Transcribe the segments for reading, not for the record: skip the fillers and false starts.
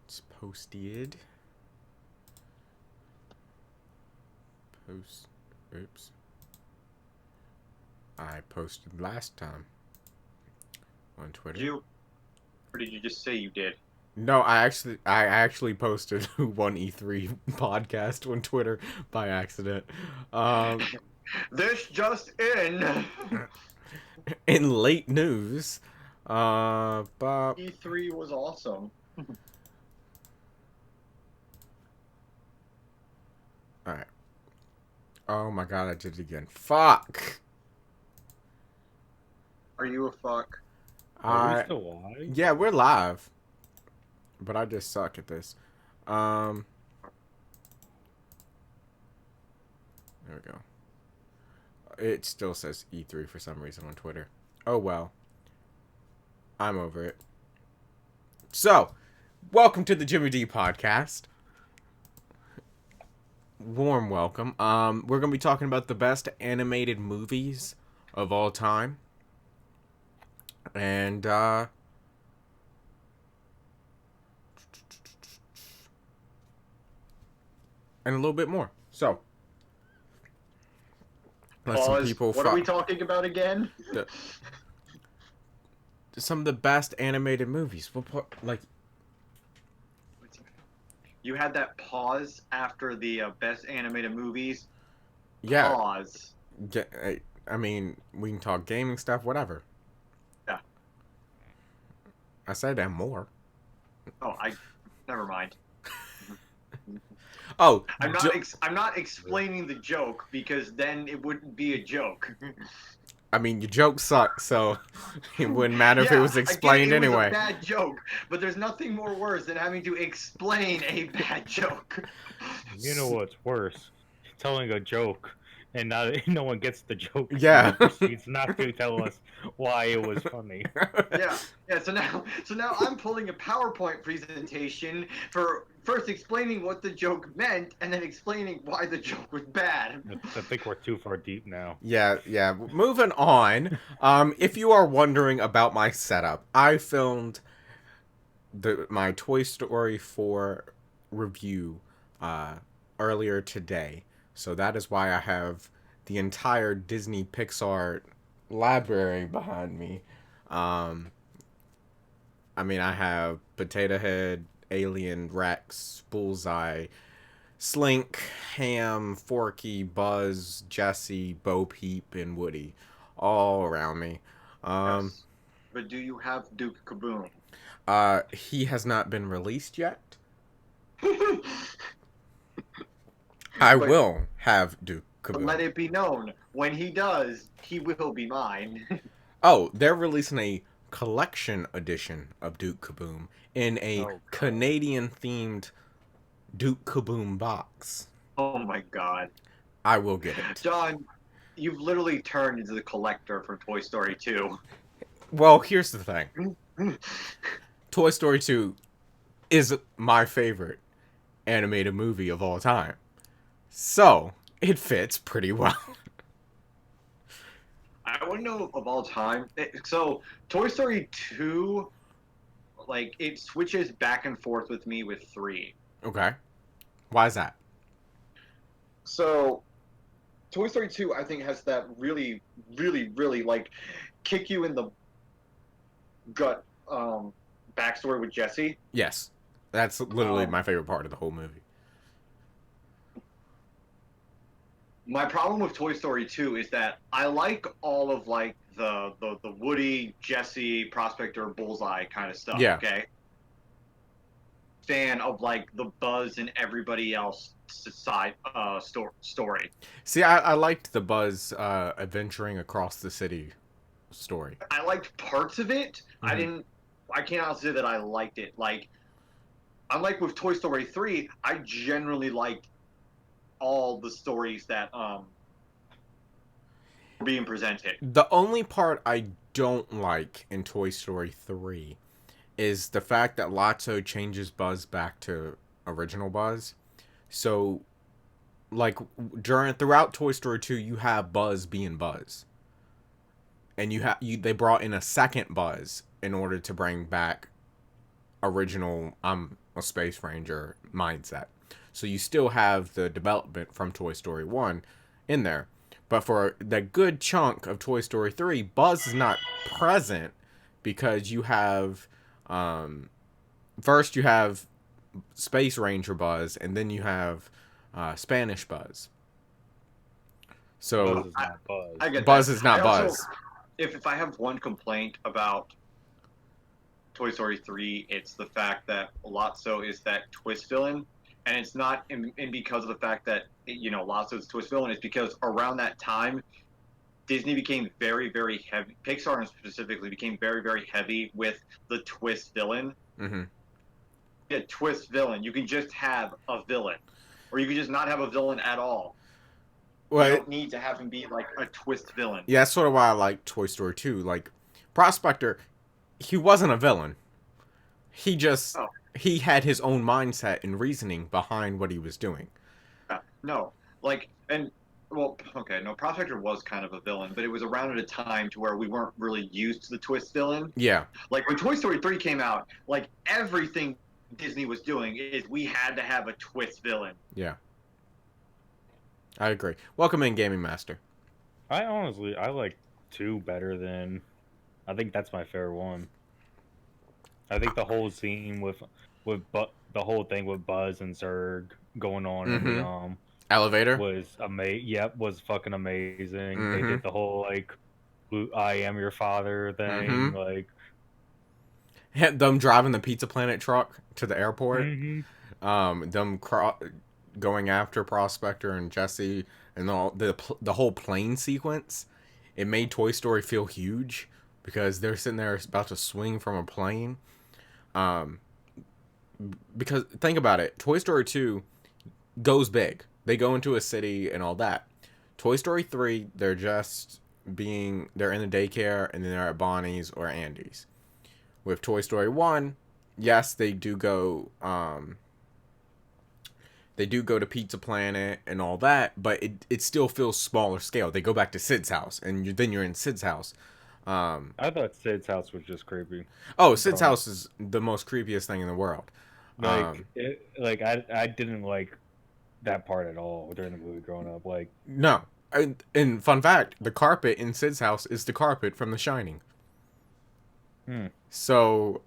It's posted. Post. Oops. I posted last time on Did Twitter. you, or did you just say you did? No, I actually posted one E3 podcast on Twitter by accident. Um, This just in. in late news, but E3 was awesome. all right. Oh my god, I did it again. Fuck. Are you a fuck? Are we I still live? Yeah, we're live, but I just suck at this. Um, there we go. It still says E3 for some reason on Twitter. Oh well, I'm over it. So, welcome to the Jimmy D podcast. Warm welcome. We're gonna be talking about the best animated movies of all time, and a little bit more. So, let some Pause. people. What are we talking about again? The, some of the best animated movies. Like, You had that pause after the best animated movies. yeah. Pause. I mean, we can talk gaming stuff, whatever. Yeah. I said that more. Oh, never mind. Oh, I'm not explaining the joke because then it wouldn't be a joke. I mean, your joke sucked, so it wouldn't matter if it Yeah, was I get explained it was anyway. a bad joke, but there's nothing more worse than having to explain a bad joke. You know what's worse? Telling a joke and no one gets the joke. Yeah. And proceeds not to tell us why it was funny. Yeah, yeah. So now I'm pulling a PowerPoint presentation for first explaining what the joke meant and then explaining why the joke was bad. I think we're too far deep now. Yeah. Moving on. If you are wondering about my setup, I filmed my Toy Story 4 review earlier today. So that is why I have the entire Disney Pixar library behind me. Um, I mean, I have Potato Head, Alien, Rex, Bullseye, Slink, Ham, Forky, Buzz, Jesse, Bo Peep, and Woody all around me. Um, Yes, but do you have Duke Kaboom? he has not been released yet. I But will have Duke let Kaboom. it be known, when he does, he will be mine. Oh, they're releasing a collection edition of Duke Kaboom in a Oh God. Canadian themed Duke Kaboom box. Oh my God. I will get it. John, you've literally turned into the collector for Toy Story 2. Well, here's the thing. Toy Story 2 is my favorite animated movie of all time. So, it fits pretty well. I want to know of all time. So, Toy Story 2, like, it switches back and forth with me with 3. Okay. Why is that? So, Toy Story 2, I think, has that really, really, really, like, kick you in the gut backstory with Jesse. Yes. That's literally Um, my favorite part of the whole movie. My problem with Toy Story 2 is that I like all of like the Woody, Jesse, Prospector, Bullseye kind of stuff. Yeah. Okay. Fan of like the Buzz and everybody else side story. See, I liked the Buzz adventuring across the city story. I liked parts of it. I Mhm. didn't. I can't say that I liked it. Like, unlike with Toy Story 3, I generally liked all the stories that were being presented. The only part I don't like in Toy Story 3 is the fact that Lotso changes Buzz back to original Buzz. So, like, throughout Toy Story 2, you have Buzz being Buzz. And they brought in a second Buzz in order to bring back original I'm a space ranger mindset. So you still have the development from Toy Story 1 in there. But for the good chunk of Toy Story 3, Buzz is not present because you have first you have Space Ranger Buzz, and then you have Spanish Buzz. So Buzz is not Buzz. I get Buzz that. is not I also- Buzz. If I have one complaint about Toy Story 3, it's the fact that Lotso is that twist villain, and it's not in because of the fact that Lotso is twist villain. It's because around that time, Disney became very, very heavy. Pixar specifically became very, very heavy with the twist villain. Mm-hmm. A twist villain. You can just have a villain, or you can just not have a villain at all. Well, You don't need to have him be like a twist villain. yeah, that's sort of why I like Toy Story 2. Like, Prospector, he wasn't a villain. He just, he had his own mindset and reasoning behind what he was doing. No, like, and, well, okay, no, Prospector was kind of a villain, but it was around at a time to where we weren't really used to the twist villain. Yeah. Like, when Toy Story 3 came out, like, everything Disney was doing is we had to have a twist villain. Yeah. I agree. Welcome in, Gaming Master. I like 2 better than. I think that's my favorite one. I think the whole scene with the whole thing with Buzz and Zurg going on in the Elevator? was was fucking amazing. They Mhm. did the whole like I am your father thing, like Them driving the Pizza Planet truck to the airport. mhm. Them going after Prospector and Jesse, and the whole plane sequence. It made Toy Story feel huge because they're sitting there about to swing from a plane. Because think about it, Toy Story 2 goes big. They go into a city and all that. Toy Story 3, they're in the daycare, and then they're at Bonnie's or Andy's. With Toy Story 1, yes, they do go to Pizza Planet and all that, but it still feels smaller scale. They go back to Sid's house, and then you're in Sid's house. I thought Sid's house was just creepy. Oh, Sid's house is the most creepiest thing in the world. Like I didn't like that part at all during the movie growing up. Like No. And fun fact, the carpet in Sid's house is the carpet from The Shining. So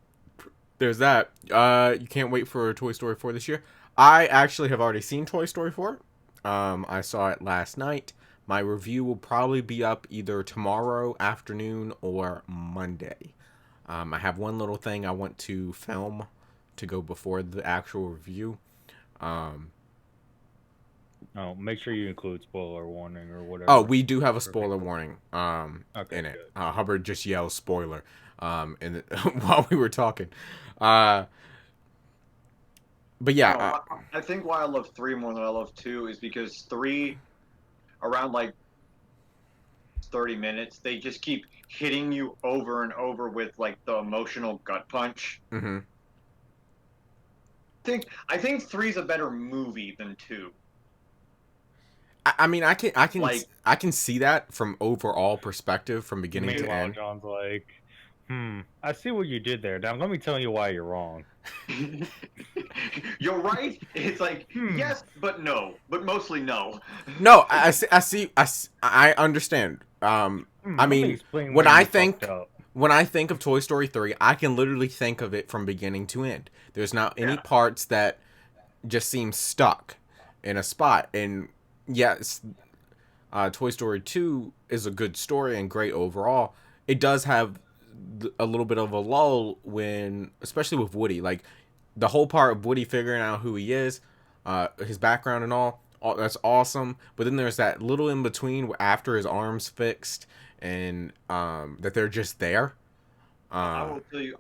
there's that. You can't wait for Toy Story 4 this year. I actually have already seen Toy Story 4. I saw it last night. My review will probably be up either tomorrow afternoon or Monday. I have one little thing I want to film to go before the actual review. Oh, make sure you include spoiler warning or whatever. Oh, we do have a spoiler warning Okay, in it. good. Hubbard just yelled spoiler while we were talking. But yeah, I think why I love 3 more than I love 2 is because 3, around like 30 minutes, they just keep hitting you over and over with like the emotional gut punch. mm-hmm. I think 3 is a better movie than 2. I mean, I can Like- I can see that from overall perspective, from beginning to Meanwhile, end. John's like, I see what you did there. Now let me tell you why you're wrong. You're right. It's like yes, but no, but mostly no. No, I see. I understand. I Let me mean, explain when where I you think fucked up. when I think of Toy Story 3, I can literally think of it from beginning to end. There's not any Yeah. parts that just seem stuck in a spot. And yes, Toy Story 2 is a good story and great overall. It does have a little bit of a lull when, especially with Woody, like the whole part of Woody figuring out who he is, his background and all that's awesome. But then there's that little in between after his arm's fixed and that they're just there. I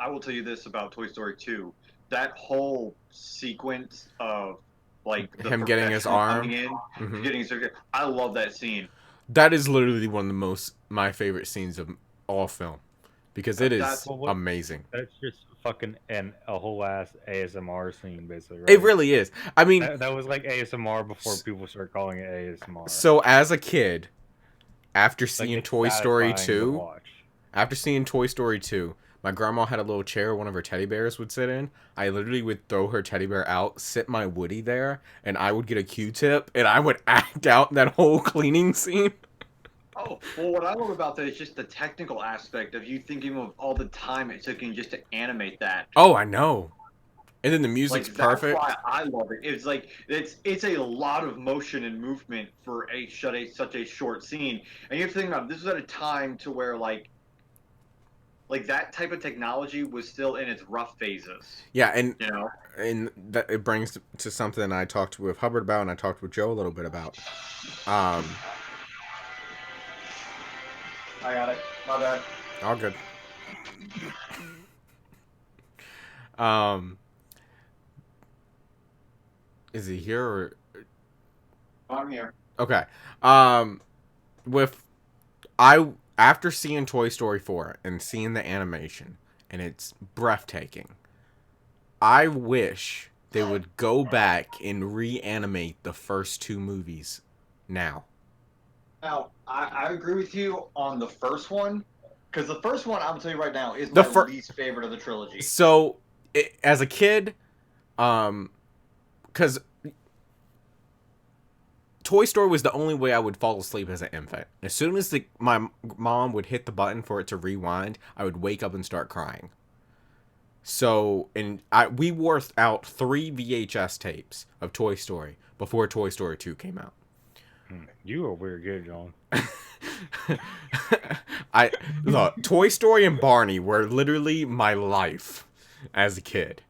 will tell you this about Toy Story 2. That whole sequence of like the Him getting his professional arm. coming in, Mhm. getting his, I love that scene. That is literally one of my favorite scenes of all film because it is That's amazing. That's just fucking a whole ass ASMR scene, basically. Right? It really is. I mean, That was like ASMR before people started calling it ASMR. so as a kid, after Like, seeing it's Toy Story satisfying to 2, watch. after seeing Toy Story 2, my grandma had a little chair one of her teddy bears would sit in. I literally would throw her teddy bear out, sit my Woody there, and I would get a Q-tip, and I would act out that whole cleaning scene. Oh, well, what I love about that is just the technical aspect of you thinking of all the time it took you just to animate that. Oh, I know. And then the Like music's that's perfect. why I love it. It's like it's a lot of motion and movement for such a short scene. And you have to think about it, this was at a time to where like that type of technology was still in its rough phases. Yeah, and You know? that it brings to something I talked with Hubbard about, and I talked with Joe a little bit about. Um, I got it. My bad. all good. Um, is he here or I'm here. okay? Um, with I after seeing Toy Story 4 and seeing the animation, and it's breathtaking. I wish they would go back and reanimate the first two movies now. Now, I agree with you on the first one, because the first one, I'm telling you right now, is The my least favorite of the trilogy. So, as a kid, because Toy Story was the only way I would fall asleep as an infant. As soon as my mom would hit the button for it to rewind, I would wake up and start crying. So, and we wore out 3 VHS tapes of Toy Story before Toy Story 2 came out. You are weird, good, John. I look, Toy Story and Barney were literally my life as a kid.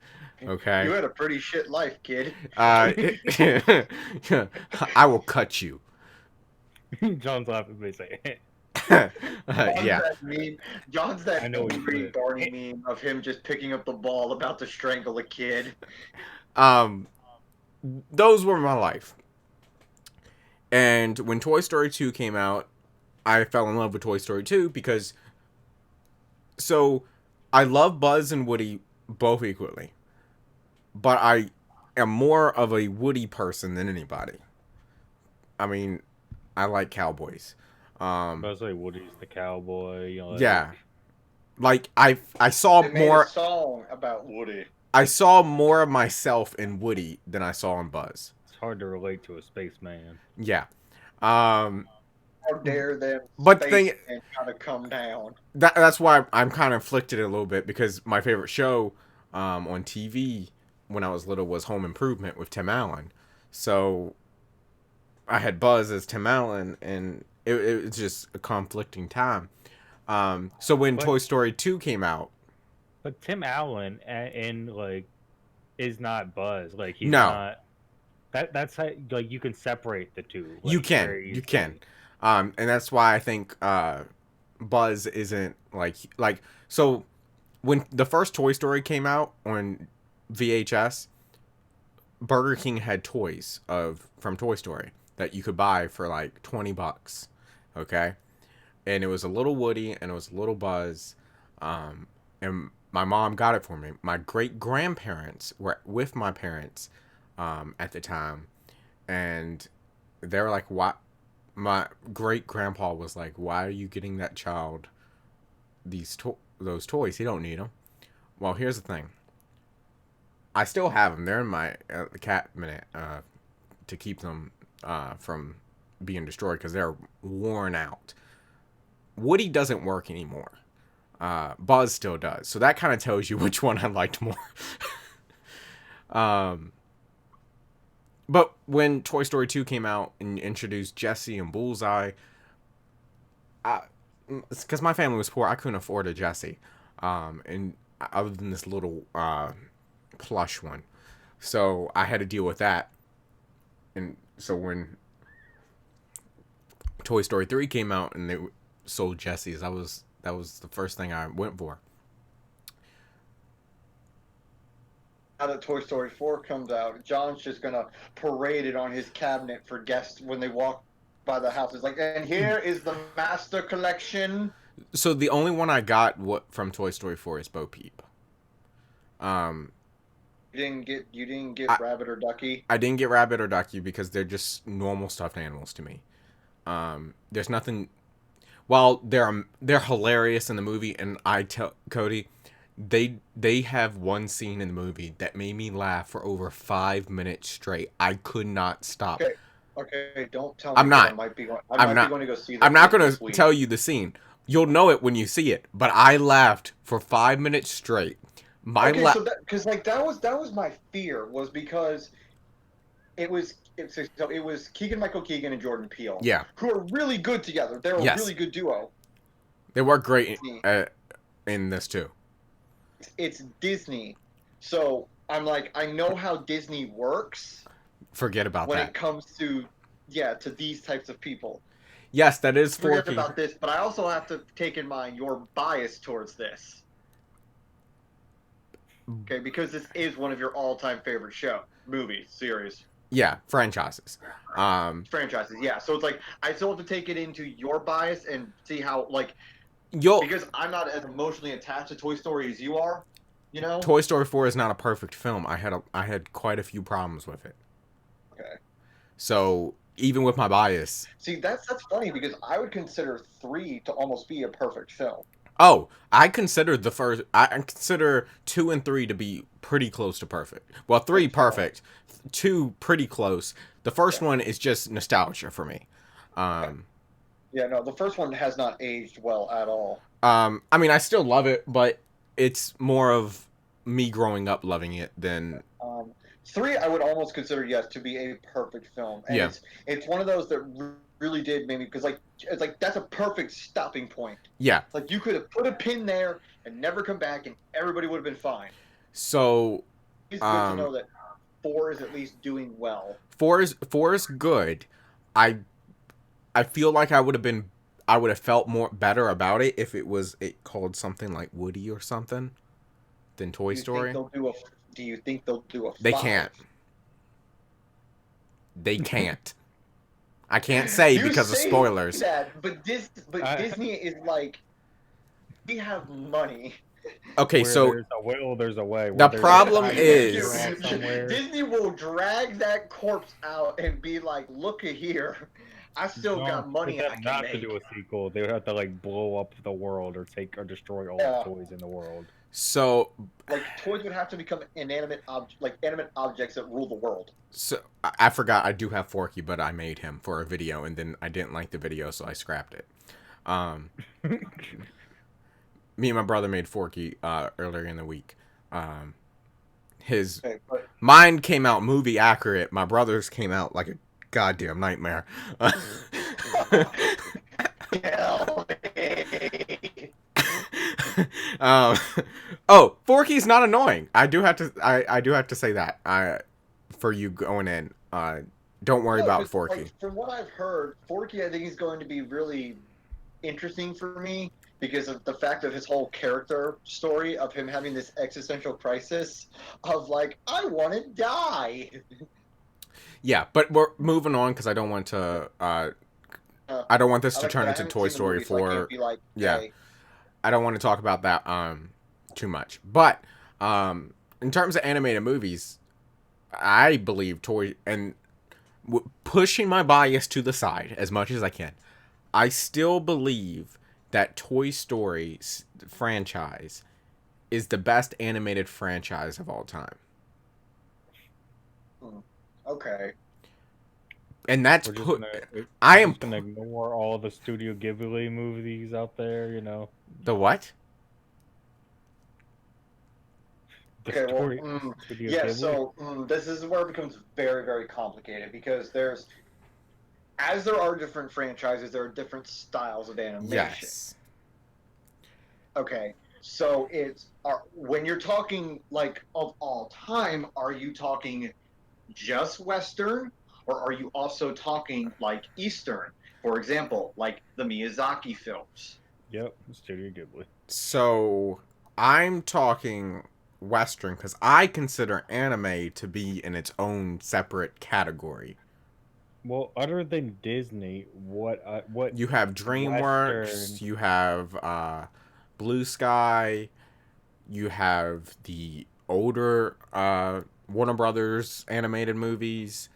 Okay. You had a pretty shit life, kid. I will cut you. John's laughing at me saying, Yeah. That meme. John's that I know what you pre did. Barney meme of him just picking up the ball about to strangle a kid. Those were my life. And when Toy Story 2 came out, I fell in love with Toy Story 2 because I love Buzz and Woody both equally. But I am more of a Woody person than anybody. I mean, I like cowboys. especially Woody's the cowboy. You know, Yeah. Like I saw They made more a song about Woody. I saw more of myself in Woody than I saw in Buzz. it's hard to relate to a spaceman. Yeah. How dare them But the thing- and kind of come down. That's why I'm kind of afflicted a little bit because my favorite show on TV when I was little was Home Improvement with Tim Allen. So I had Buzz as Tim Allen, and it was just a conflicting time. So when But- Toy Story 2 came out, But Tim Allen and like is not Buzz. Like he's No. not. That's how like you can separate the two. you like, can, very you can. easily. And that's why I think Buzz isn't like so when the first Toy Story came out on VHS, Burger King had toys from Toy Story that you could buy for like $20. Okay? And it was a little Woody and it was a little Buzz. And my mom got it for me. My great grandparents were with my parents at the time, and they were like, "Why?" My great grandpa was like, "Why are you getting that child those toys? He don't need them." Well, here's the thing. I still have them. They're in my cabinet to keep them from being destroyed because they're worn out. Woody doesn't work anymore. Buzz still does. So that kind of tells you which one I liked more. But when Toy Story 2 came out and introduced Jessie and Bullseye, because my family was poor, I couldn't afford a Jessie. And other than this little plush one. So I had to deal with that. And so when Toy Story 3 came out and they sold Jessies, that was the first thing I went for. Now that Toy Story 4 comes out, John's just gonna parade it on his cabinet for guests when they walk by the house. It's like, and here is the master collection. So the only one I got from Toy Story 4 is Bo Peep. You didn't get Rabbit or Ducky. I didn't get Rabbit or Ducky because they're just normal stuffed animals to me. There's nothing. While they're hilarious in the movie, and I tell Cody, they have one scene in the movie that made me laugh for over 5 minutes straight. I could not stop. Okay. Okay, don't tell me I'm 'cause not. I might be going. I I'm might be not. going to go see I'm not this gonna week. tell you the scene. You'll know it when you see it. But I laughed for 5 minutes straight. Okay, so that because like that was my fear was because it was Keegan Michael Keegan and Jordan Peele, Yeah. who are really good together. They're a Yes. really good duo. They work great in this too. It's Disney, so I'm like I know how Disney works Forget about when that. it comes to to these types of people. Yes, that is Forget Forky. about this, but I also have to take in mind your bias towards this. Okay, because this is one of your all-time favorite movies, series. Yeah, franchises. Franchises, yeah. So it's like I still have to take it into your bias and see how You'll because I'm not as emotionally attached to Toy Story as you are, you know? Toy Story 4 is not a perfect film. I had quite a few problems with it. Okay. So even with my bias, See, that's funny because I would consider 3 to almost be a perfect film. oh, I consider 2 and 3 to be pretty close to perfect. Well, 3 perfect, 2 pretty close. The first one is just nostalgia for me. Yeah, no, the first one has not aged well at all. I mean, I still love it, but it's more of me growing up loving it than 3 I would almost consider to be a perfect film. And Yeah. it's one of those that really did maybe because it's like that's a perfect stopping point. yeah. Like you could have put a pin there and never come back and everybody would have been fine. So It's good to know that 4 is at least doing well. 4 is good. I feel like I would have felt more better about it if it called something like Woody or something than Toy Story. Do you think they'll do a 5? They can't. They can't. I can't say because of spoilers. That, but Disney is like, we have money. Okay, Where so there's a will, there's a way. The problem Where is- Disney will drag that corpse out and be like, look at here. I still got money I can not make. to do a sequel. They would have to like blow up the world or take or destroy all Yeah. the toys in the world. So Like toys would have to become animate objects that rule the world. So I forgot I do have Forky, but I made him for a video, and then I didn't like the video, so I scrapped it. Me and my brother made Forky earlier in the week. Mine came out movie accurate. My brother's came out like a goddamn nightmare. Forky's not annoying. I do have to say that. For you going in, don't worry about Forky. Like, from what I've heard, Forky, I think he's going to be really interesting for me because of the fact of his whole character story of him having this existential crisis of like, I want to die. Yeah, but we're moving on because I don't want to. I don't want this to turn into Toy Story 4. Yeah, I don't want to talk about that too much. But in terms of animated movies, I believe pushing my bias to the side as much as I can, I still believe that Toy Story franchise is the best animated franchise of all time. Okay. And that's I am gonna ignore all the Studio Ghibli movies out there, you know. The what? Okay, so this is where it becomes very, very complicated because as there are different franchises, there are different styles of animation. Yes. Okay, so when you're talking like of all time, are you talking just Western, or are you also talking like Eastern? For example, like the Miyazaki films. Yep, Studio Ghibli. So I'm talking Western because I consider anime to be in its own separate category. Well, other than Disney, what you have DreamWorks, Western. You have Blue Sky, you have the older Warner Brothers animated movies,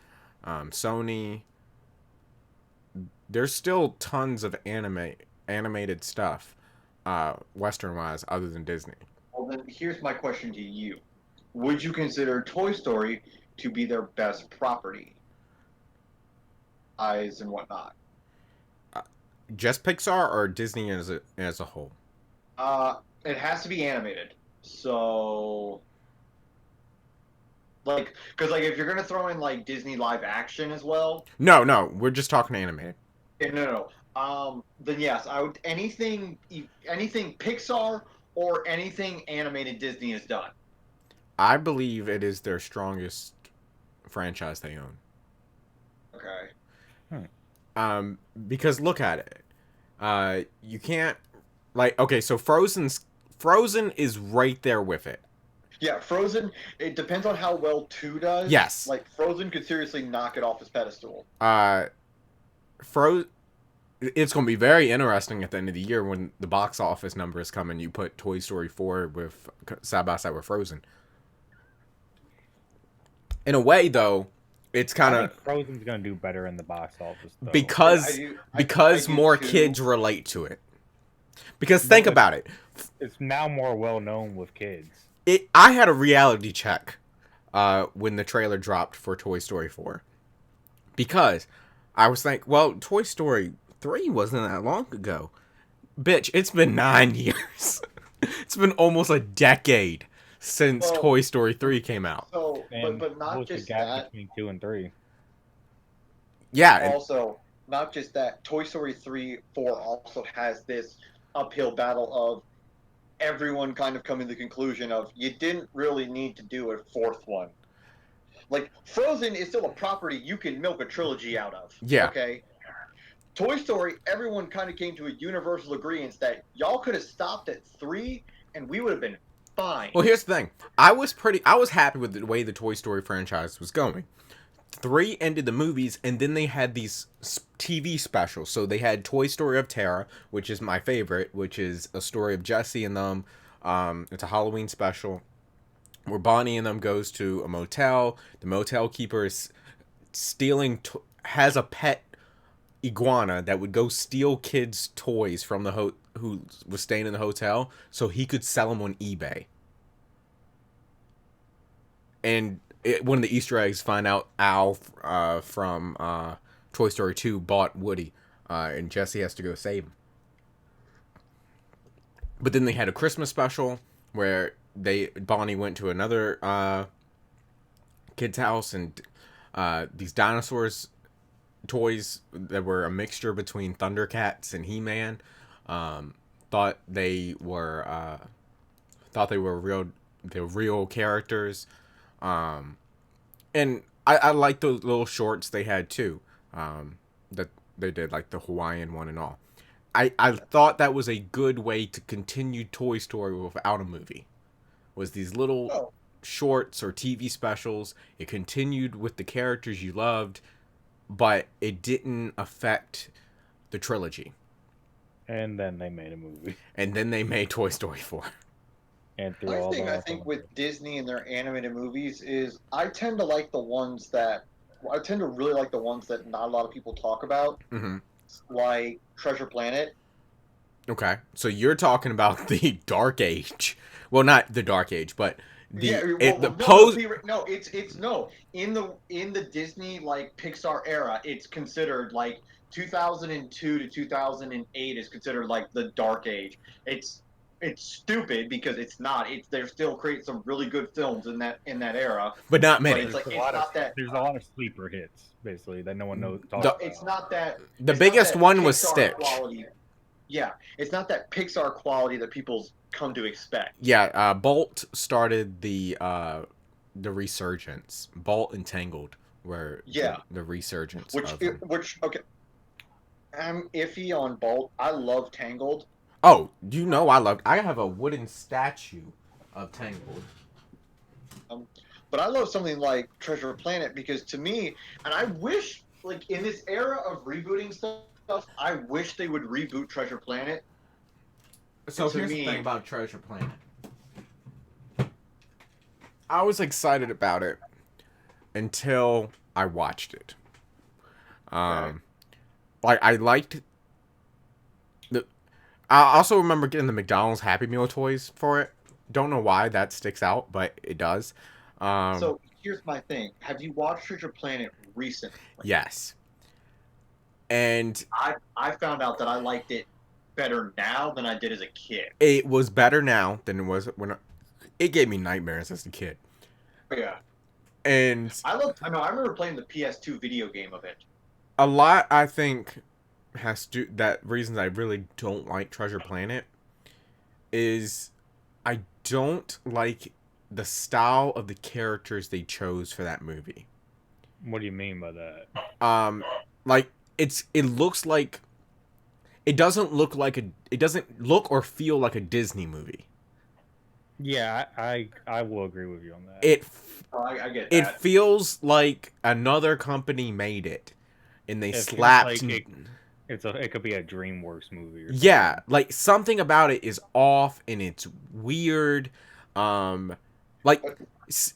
Sony. There's still tons of animated stuff, Western wise, other than Disney. Well, then here's my question to you: would you consider Toy Story to be their best property, eyes and whatnot? Just Pixar or Disney as a whole? It has to be animated. So, like, because like if you're gonna throw in like Disney live action as well, No, no, we're just talking animated. no, no. Then yes, I would anything Pixar or anything animated Disney has done. I believe it is their strongest franchise they own. Okay. Because look at it. You can't like okay, so Frozen is right there with it. Yeah, Frozen. It depends on how well two does. Yes. Like Frozen could seriously knock it off its pedestal. Fro It's going to be very interesting at the end of the year when the box office numbers come and you put Toy Story 4 with side by side with Frozen. In a way, though, it's kind I of think Frozen's gonna do better in the box office though. because I do more too. kids relate to it. Because think But about it. it's now more well known with kids. I had a reality check when the trailer dropped for Toy Story 4. Because I was like, well, Toy Story 3 wasn't that long ago. Bitch, it's been 9 years. It's been almost a decade since Well, Toy Story 3 came out. So, And but not what's the just gap that. between 2 and 3? Yeah, and Also, not just that. Toy Story 3, 4 also has this uphill battle of everyone kind of coming to the conclusion of you didn't really need to do a fourth one. Like Frozen is still a property you can milk a trilogy out of. Yeah. Okay. Toy Story, everyone kind of came to a universal agreement that y'all could have stopped at 3 and we would have been fine. well, here's the thing. I was happy with the way the Toy Story franchise was going. 3 ended the movies, and then they had these TV specials. So they had Toy Story of Terror, which is my favorite, which is a story of Jesse and them. It's a Halloween special where Bonnie and them goes to a motel. The motel keeper is has a pet iguana that would go steal kids' toys from the who was staying in the hotel, so he could sell them on eBay. And one of the Easter eggs, find out Al from Toy Story 2 bought Woody, and Jesse has to go save him. But then they had a Christmas special where Bonnie went to another kid's house, and these dinosaurs toys that were a mixture between Thundercats and He-Man thought they were real characters. And I like those little shorts they had too, that they did, like the Hawaiian one and all. I thought that was a good way to continue Toy Story without a movie. Was these little Oh. shorts or TV specials. It continued with the characters you loved, but it didn't affect the trilogy. And then they made a movie. And then they made Toy Story 4. And threw My all thing, the I think, with Disney and their animated movies is I tend to like the ones that I tend to really like the ones that not a lot of people talk about, Mm-hmm. like Treasure Planet. Okay, so you're talking about the Dark Age. Well, not the Dark Age, but In the Disney like Pixar era, it's considered like 2002 to 2008 is considered like the Dark Age. It's stupid because it's not. They're still creating some really good films in that era. but not But many. it's like There's it's not that. There's a lot of sleeper hits, basically, that no one knows. It's not that. The it's biggest not that one was Pixar Stitch. Quality. Yeah, it's not that Pixar quality that people's come to expect. Yeah, Bolt started the resurgence. Bolt and Tangled were the resurgence of them. Okay. I'm iffy on Bolt. I love Tangled. Oh, I have a wooden statue of Tangled. But I love something like Treasure Planet because to me, and I wish, like in this era of rebooting stuff, I wish they would reboot Treasure Planet. So To here's the me- thing about Treasure Planet. I was excited about it until I watched it. Like I liked the. I also remember getting the McDonald's Happy Meal toys for it. Don't know why that sticks out, but it does. So here's my thing: have you watched Treasure Planet recently? Yes. And I found out that I liked it better now than I did as a kid. it was better now than it was when it gave me nightmares as a kid. Yeah, And I know. I remember playing the PS2 video game of it. a lot, I think, has to that reasons I really don't like Treasure Planet is I don't like the style of the characters they chose for that movie. What do you mean by that? Like it looks like it doesn't look like it doesn't look or feel like a Disney movie. Yeah, I will agree with you on that. Oh, I get It that. feels like another company made it and they It feels slapped like it could be a DreamWorks movie or something. yeah, like something about it is off and it's weird. Like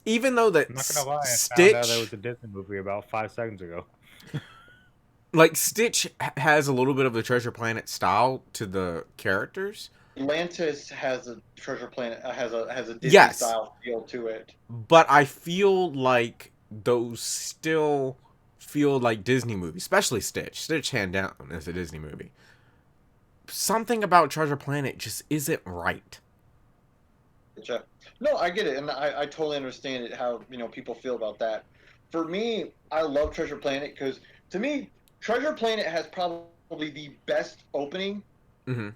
even though that I'm not gonna lie, I found out there was Stitch, a Disney movie about 5 seconds ago. like Stitch has a little bit of the Treasure Planet style to the characters. Atlantis has a Treasure Planet has a Disney Yes. style feel to it. But I feel like those still feel like Disney movies, especially Stitch. Stitch, hand down, is a Disney movie. Something about Treasure Planet just isn't right. No, I get it, and I totally understand it. How people feel about that. For me, I love Treasure Planet because to me, Treasure Planet has probably the best opening Mm-hmm.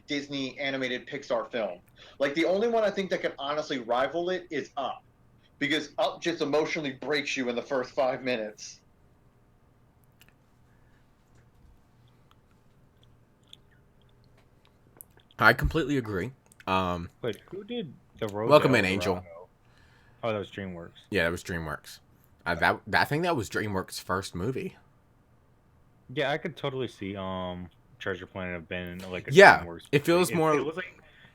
Disney animated Pixar film. Like the only one I think that can honestly rival it is Up, because Up just emotionally breaks you in the first 5 minutes. I completely agree. Wait, who did the Road Welcome to in, El Angel. Dorado? Oh, that was DreamWorks. Yeah, that was DreamWorks. I think that was DreamWorks' first movie. Yeah, I could totally see Treasure Planet have been like a Yeah, DreamWorks. it feels movie. more. It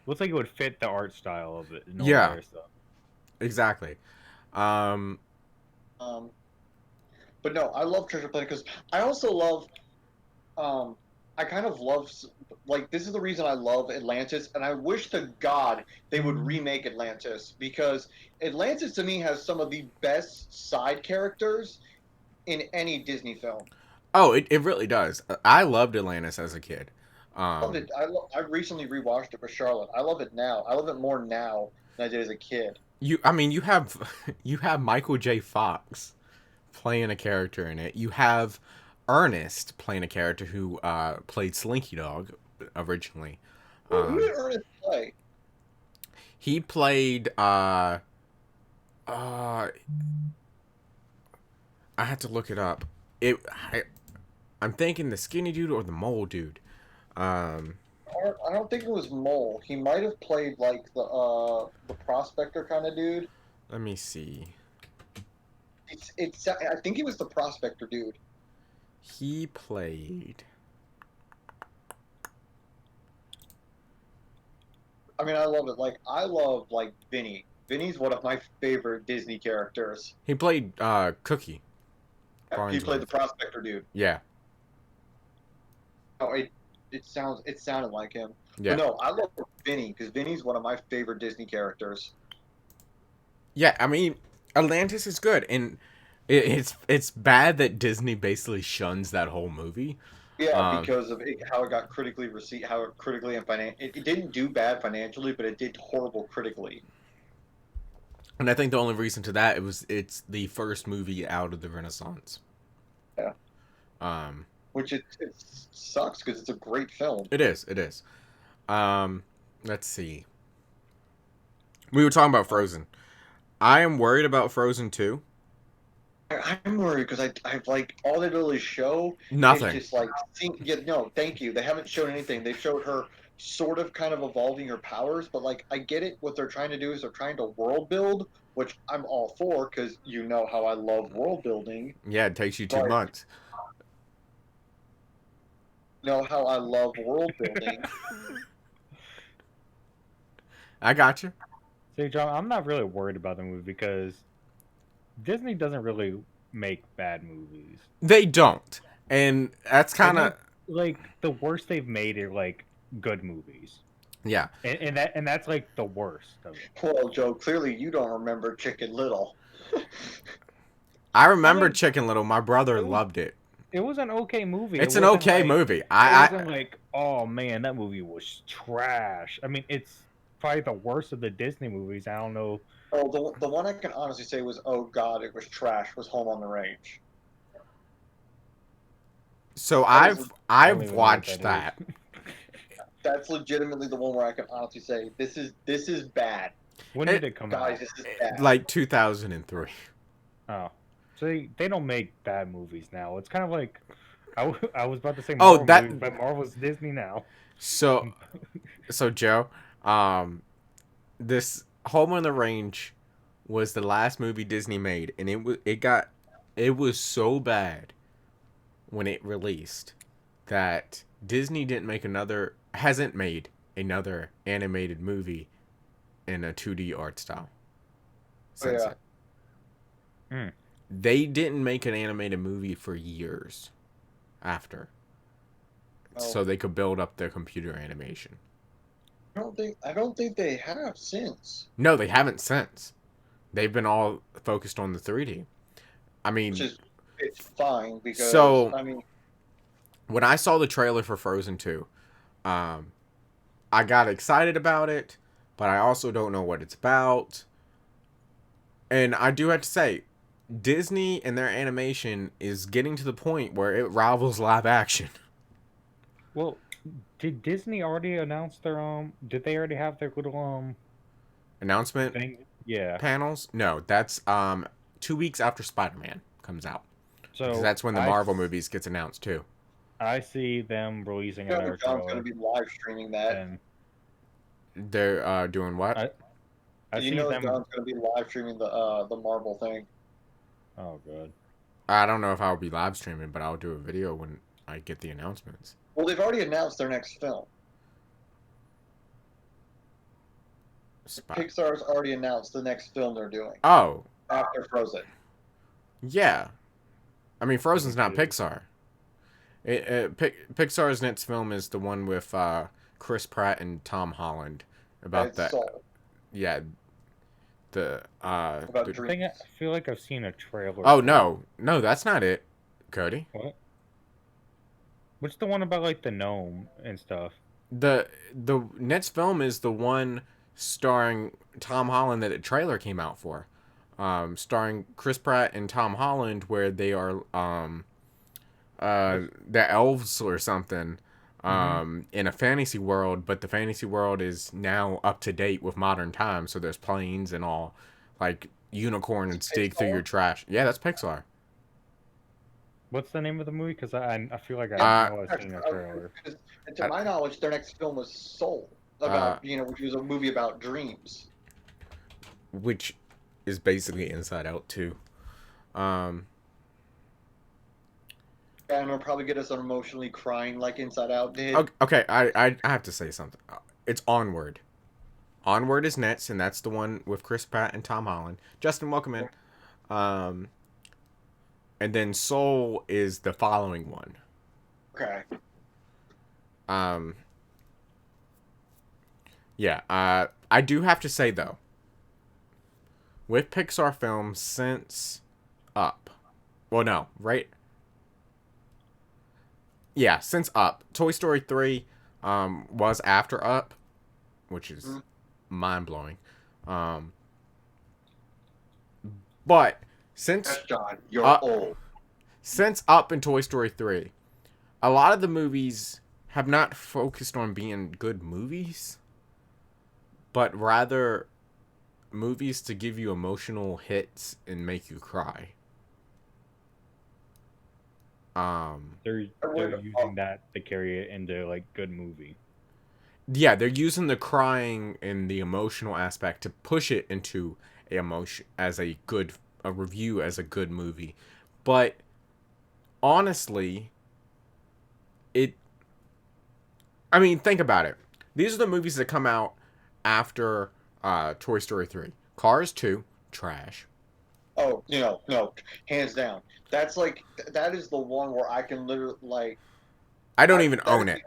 looks like it would fit the art style of it and all Yeah. that other stuff. Exactly. Um, Um, but no, I love Treasure Planet because I also love. I kind of love like this is the reason I love Atlantis, and I wish to God they would remake Atlantis because Atlantis to me has some of the best side characters in any Disney film. oh, it really does. I loved Atlantis as a kid. I loved it. I recently rewatched it with Charlotte. I love it now. I love it more now than I did as a kid. I mean, you have you have Michael J. Fox playing a character in it. You have Ernest playing a character who played Slinky Dog originally. Who did Ernest play? He played uh I had to look it up. I'm thinking the skinny dude or the mole dude. Um I don't think it was Mole. He might have played like the prospector kind of dude. let me see. It's I think he was the prospector dude. He played I mean, I love it. Like I love like Vinny. Vinny's one of my favorite Disney characters. Cookie. He played the Farnsworth. prospector dude. Yeah. Oh, it sounded like him. Yeah. But no, I love Vinny because Vinny's one of my favorite Disney characters. Yeah, I mean, Atlantis is good, and it's bad that Disney basically shuns that whole movie. Yeah, Um, because of how it got critically received, how it critically and it didn't do bad financially, but it did horrible critically. and I think the only reason to that it's the first movie out of the Renaissance. Yeah. Um, Which it sucks because it's a great film. it is. It is. Let's see. We were talking about Frozen. I am worried about Frozen 2. I'm worried because I like all they really show Nothing. is just like yeah, no, thank you. They haven't shown anything. They showed her sort of kind of evolving her powers, but like I get it. What they're trying to do is they're trying to world build, which I'm all for because you know how I love world building. Yeah, it takes you 2 But- months. You know how I love world building. I got you. See, John, I'm not really worried about the movie because Disney doesn't really make bad movies. They don't, and that's kind of Like the worst they've made are like good movies. Yeah. and that's like the worst of it. Well, Joe, clearly you don't remember Chicken Little. I remember mean, Chicken Little. My brother it was loved it. it was an okay movie. It It's an wasn't okay like movie. it wasn't like, oh man, that movie was trash. I mean, it's probably the worst of the Disney movies. I don't know. Oh, the one I can honestly say was, oh god, it was trash, was Home on the Range. So That is, I don't I've even know what watched that that. is. that's legitimately the one where I can honestly say, this is bad. When did it come Guys, out? this is bad. Like 2003. Oh, so they don't make bad movies now. It's kind of like I was about to say Oh, Marvel that movies, but Marvel's Disney now. so so Joe, this Home on the Range was the last movie Disney made, and it was so bad when it released that Disney hasn't made another animated movie in a 2D art style since Yeah. then. They didn't make an animated movie for years after, so Oh, they could build up their computer animation. I don't think they have since. No, they haven't since. They've been all focused on the 3D. I Which mean, is it's fine because so I mean when I saw the trailer for Frozen 2, I got excited about it, but I also don't know what it's about. And I do have to say, Disney and their animation is getting to the point where it rivals live action. Well, did Disney already announce their Did they already have their little Announcement thing? Yeah. panels? No, that's 2 weeks after Spider-Man comes out. Because So that's when the Marvel movies gets announced too. I see them releasing you know another John's gonna trailer, be live streaming that. and They're doing what? I You see know them. John's gonna be live streaming the Marvel thing. Oh god. I don't know if I'll be live streaming, but I'll do a video when I get the announcements. Well, they've already announced their next film. Pixar's already announced the next film they're doing Oh, after Frozen. yeah. I mean, Frozen's not Okay. Pixar. Pixar's next film is the one with Chris Pratt and Tom Holland about It's that. Soul Yeah, about I dreams. think I feel like I've seen a trailer. Oh for no, that's not it, Cody. What? What's the one about like the gnome and stuff? The next film is the one starring Tom Holland that a trailer came out for, starring Chris Pratt and Tom Holland, where they are the elves or something in a fantasy world, but the fantasy world is now up to date with modern times, so there's planes and all, like unicorns dig through your trash. Yeah, that's Pixar. What's the name of the movie? Because I feel like I Uh, know I've seen a trailer. And to my knowledge, their next film was Soul, about which was a movie about dreams. Which is basically Inside Out too. Um, And it'll probably get us emotionally crying like Inside Out did. okay, I have to say something. It's Onward. Onward is next, and that's the one with Chris Pratt and Tom Holland. Justin, welcome in. And then Soul is the following one. Okay. Yeah. I do have to say though, with Pixar films since Up, well, no, right? Yeah, since Up, Toy Story 3, was after Up, which is mind blowing. But since Yes, John, you're old. since Up and Toy Story 3, a lot of the movies have not focused on being good movies, but rather movies to give you emotional hits and make you cry. They're using that to carry it into like good movie. Yeah, they're using the crying and the emotional aspect to push it into a emotion as a review as a good movie. But honestly, I mean, think about it. These are the movies that come out after Toy Story 3. Cars 2, trash. Oh, no, hands down. That's like that is the one where I can literally like I don't even own it.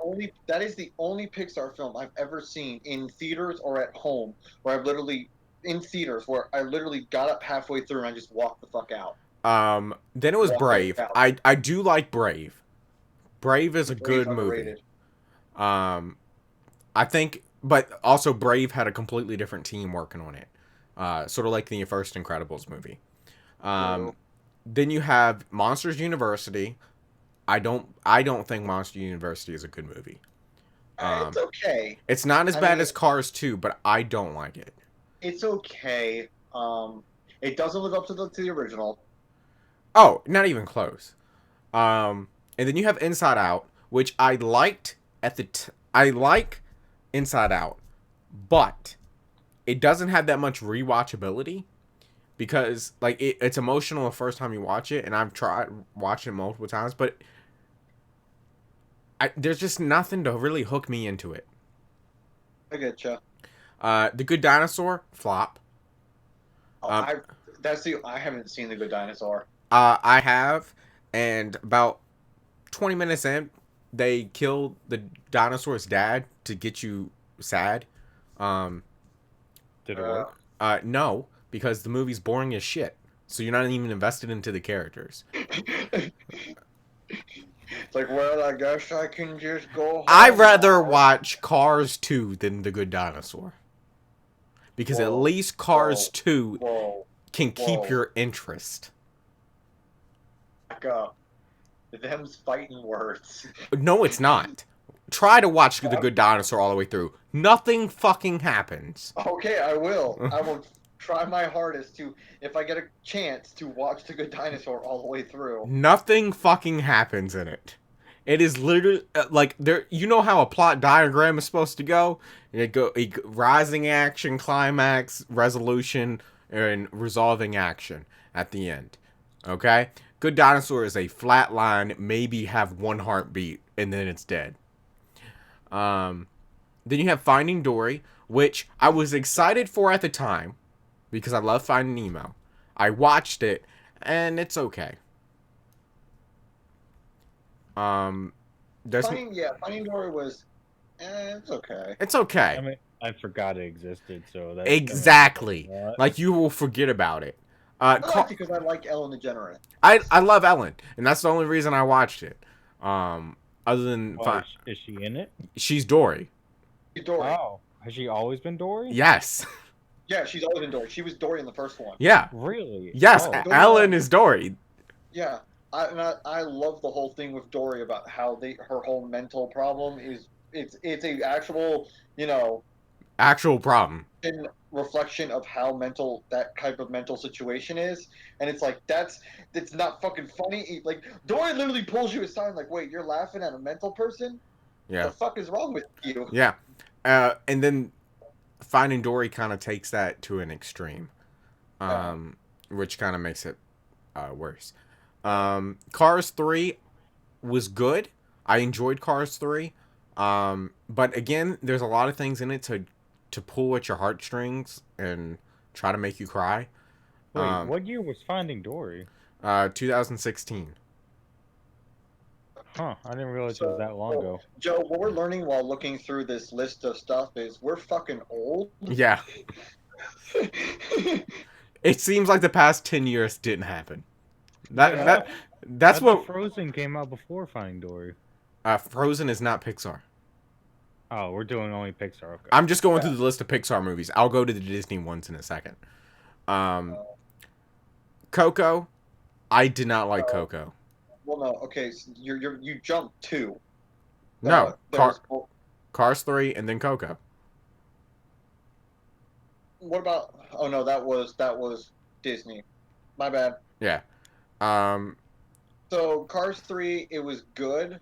That is the only Pixar film I've ever seen in theaters or at home where I've literally in theaters where I literally got up halfway through and I just walked the fuck out. Then it was Walked Brave. out. I do like Brave. Brave is a Brave's good movie. underrated. I think, but also Brave had a completely different team working on it. Sort of like the first Incredibles movie. True. Then you have Monsters University. I don't think Monster University is a good movie. It's okay. It's not as I bad mean- as Cars 2, but I don't like it. It's okay. It doesn't live up to the original. Oh, not even close. And then you have Inside Out, which I liked at the I like Inside Out, but it doesn't have that much rewatchability because like it's emotional the first time you watch it, and I've tried watching it multiple times, but there's just nothing to really hook me into it. I get you. The Good Dinosaur flop. I haven't seen The Good Dinosaur. I have, and about 20 minutes in, they killed the dinosaur's dad to get you sad. Did it work? No, because the movie's boring as shit. So you're not even invested into the characters. It's like, well, I guess I can just go home. I'd rather watch Cars 2 than The Good Dinosaur. Because at Whoa, least Cars whoa, 2 Whoa, can keep whoa. your interest. back up. Them's fighting words. No, it's not. Try to watch The Good Dinosaur all the way through. Nothing fucking happens. Okay, I will. I will try my hardest to, if I get a chance, to watch The Good Dinosaur all the way through. Nothing fucking happens in it. It is literally like there. You know how a plot diagram is supposed to go? Rising action, climax, resolution, and resolving action at the end. Okay, Good Dinosaur is a flat line. Maybe have one heartbeat and then it's dead. Then you have Finding Dory, which I was excited for at the time because I love Finding Nemo. I watched it and it's okay. Finding Dory was, it's okay. It's okay. I mean, I forgot it existed, so that Exactly. That makes Like you will forget about it. I like it because I like Ellen DeGeneres. I love Ellen, and that's the only reason I watched it. Other than Why, is she in it? she's Dory. Dory. Oh, has she always been Dory? Yes. Yeah, she's always been Dory. She was Dory in the first one. Yeah. Really? Yes. Oh. Ellen is Dory. Yeah. I love the whole thing with Dory about how her whole mental problem is it's a actual, Actual problem. in reflection of how mental that type of mental situation is, and it's like it's not fucking funny. Like Dory literally pulls you aside, like, wait, you're laughing at a mental person? What Yeah. the fuck is wrong with you? Yeah. And then Finding Dory kind of takes that to an extreme, which kind of makes it worse. Cars 3 was good. I enjoyed Cars 3. But again, there's a lot of things in it to pull at your heartstrings and try to make you cry. Wait, what year was Finding Dory? 2016. Huh, I didn't realize it was that long ago. Joe, what we're learning while looking through this list of stuff is we're fucking old. Yeah. It seems like the past 10 years didn't happen. That's I thought what Frozen came out before Finding Dory. Frozen is not Pixar. Oh, we're doing only Pixar. Okay. I'm just going through the list of Pixar movies. I'll go to the Disney ones in a second. Coco, I did not like Coco. Well, no, okay, so you jumped two. No, there's- Cars 3 and then Coco. What about? Oh no, that was Disney. My bad. Yeah. So Cars 3, it was good.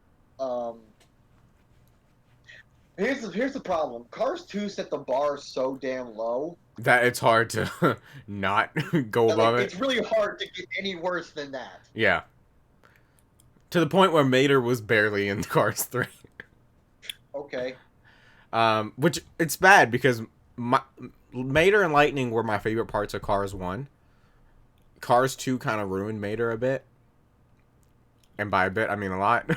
Here's the problem. Cars 2 set the bar so damn low That it's hard to not go that, above it. it's really hard to get any worse than that. Yeah. To the point where Mater was barely in Cars 3. Okay. Which it's bad because Mater and Lightning were my favorite parts of Cars 1. Cars 2 kind of ruined Mater a bit. and by a bit I mean a lot.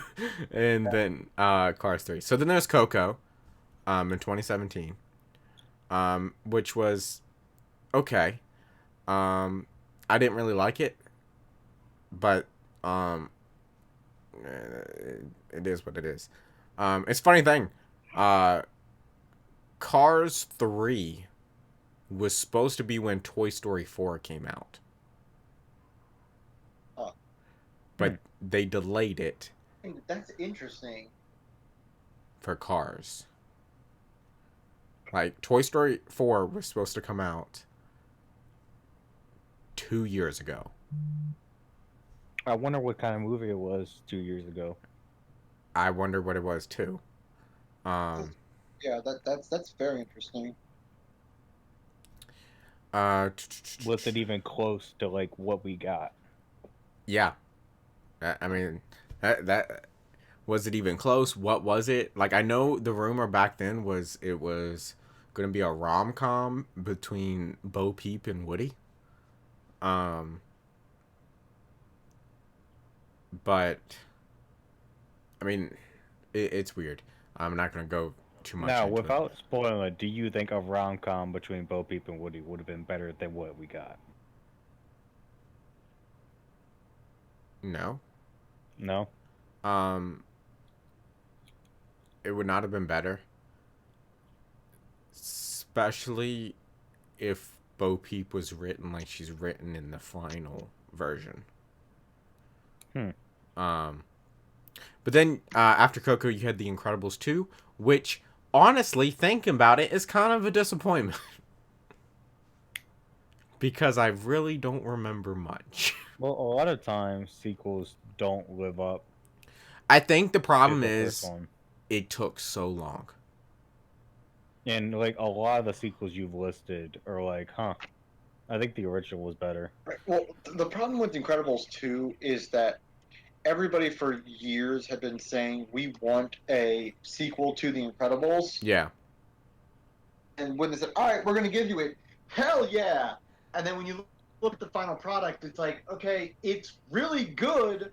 And then Cars 3. So then there's Coco, in 2017, which was okay. I didn't really like it, but it is what it is. It's a funny thing. Uh, Cars 3 was supposed to be when Toy Story 4 came out, Oh, but they delayed it that's interesting. for Cars. Like, Toy Story 4 was supposed to come out 2 years ago. I wonder what kind of movie it was 2 years ago. I wonder what it was too. Um, Yeah, that's very interesting. Was it even close to like what we got? yeah. I mean, that was it even close? What was it? Like, I know the rumor back then was it was going to be a rom com between Bo Peep and Woody. Um, but I mean, it's weird. I'm not going to go too much Now, into it. without spoiling it, do you think a rom com between Bo Peep and Woody would have been better than what we got? No. No. Um, it would not have been better, especially if Bo Peep was written like she's written in the final version. Hmm. But then after Coco, you had The Incredibles 2, which honestly, thinking about it, is kind of a disappointment because I really don't remember much. Well, a lot of times sequels don't live up I think the to problem the first is one, it took so long. and like a lot of the sequels you've listed are like, huh? I think the original was better. Right. Well, the problem with Incredibles 2 is that everybody for years had been saying we want a sequel to The Incredibles, Yeah. and when they said, "All right, we're going to give you it," hell yeah! And then when you look at the final product, it's like, okay, it's really good.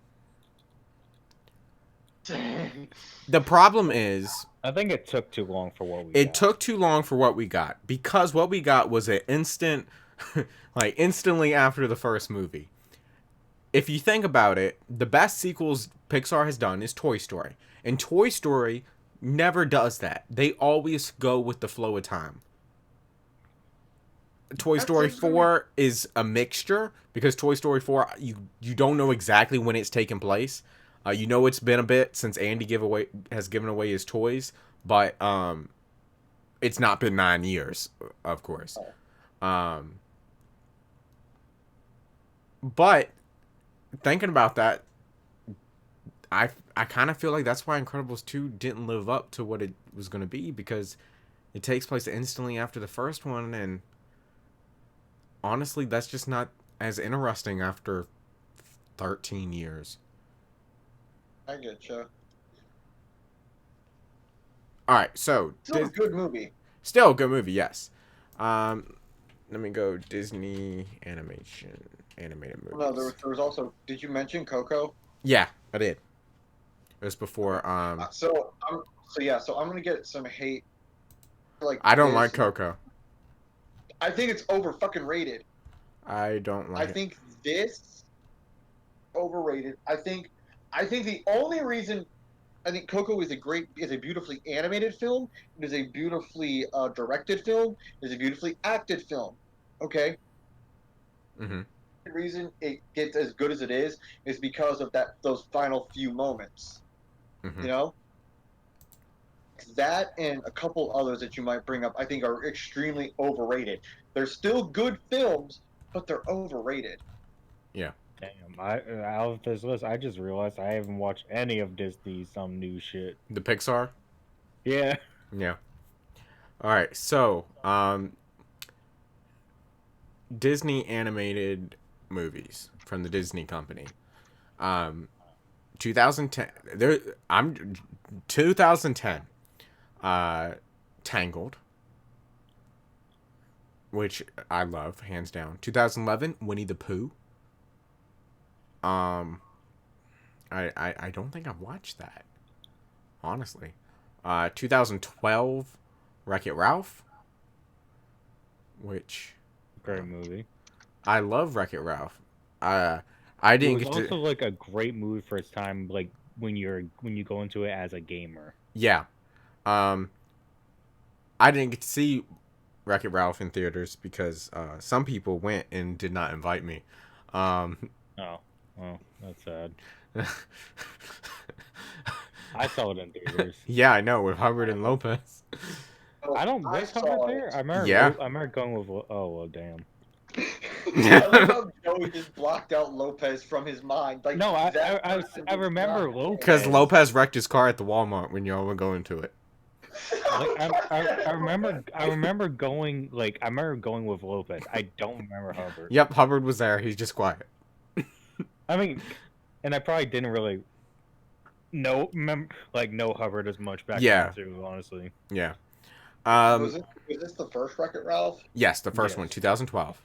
The problem is I think it took too long for what we it got. took too long for what we got because what we got was an instant, like instantly after the first movie. If you think about it, the best sequels Pixar has done is Toy Story. And Toy Story never does that. They always go with the flow of time. Toy Story 4 is a mixture because Toy Story 4 you don't know exactly when it's taken place. You know it's been a bit since Andy has given away his toys, but it's not been 9 years, of course. But thinking about that, I kind of feel like that's why Incredibles 2 didn't live up to what it was going to be because it takes place instantly after the first one, and honestly, that's just not as interesting after 13 years. I get you. All right, so Still a good movie. Still a good movie, yes. Let me go Disney animated movies. No, there was also. Did you mention Coco? Yeah, I did. It was before. So I'm gonna get some hate. Like I don't this. like Coco. I think it's over fucking rated. I don't like I think this overrated. I think the only reason I think Coco is a beautifully animated film. It is a beautifully directed film. It is a beautifully acted film. Okay. Mm-hmm. The reason it gets as good as it is because of those final few moments. Mm-hmm. You know, that and a couple others that you might bring up, I think, are extremely overrated. They're still good films, but they're overrated. Yeah. Damn, out of this list, I just realized I haven't watched any of Disney's some new shit. The Pixar? Yeah. Yeah. All right. So, Disney animated movies from the Disney company. 2010 there I'm 2010 Tangled, which I love hands down. 2011 Winnie the Pooh. I don't think I've watched that, honestly. 2012, Wreck-It Ralph, which Great movie. I love Wreck-It Ralph. I It didn't was get to. also like a great movie for its time, like when you go into it as a gamer. Yeah. Um, I didn't get to see Wreck-It Ralph in theaters because some people went and did not invite me. Um, Oh, well, that's sad. I saw it in theaters. yeah, I know with Hubbard and Lopez. Oh, I don't. I Was Hubbard saw there? it. I remember. Yeah. I remember going with. Oh well, damn. I love how Joey just blocked out Lopez from his mind. Like No, that I person I was remember not- Because Lopez. Lopez wrecked his car at the Walmart when y'all were going to it. Like I remember going like I remember going with Lopez. I don't remember Hubbard. Yep, Hubbard was there. He's just quiet. I mean, and I probably didn't really know Hubbard as much back Yeah. then too. Honestly, Yeah. was this the first Wreck-It Ralph? Yes, the first one, Yes. 2012.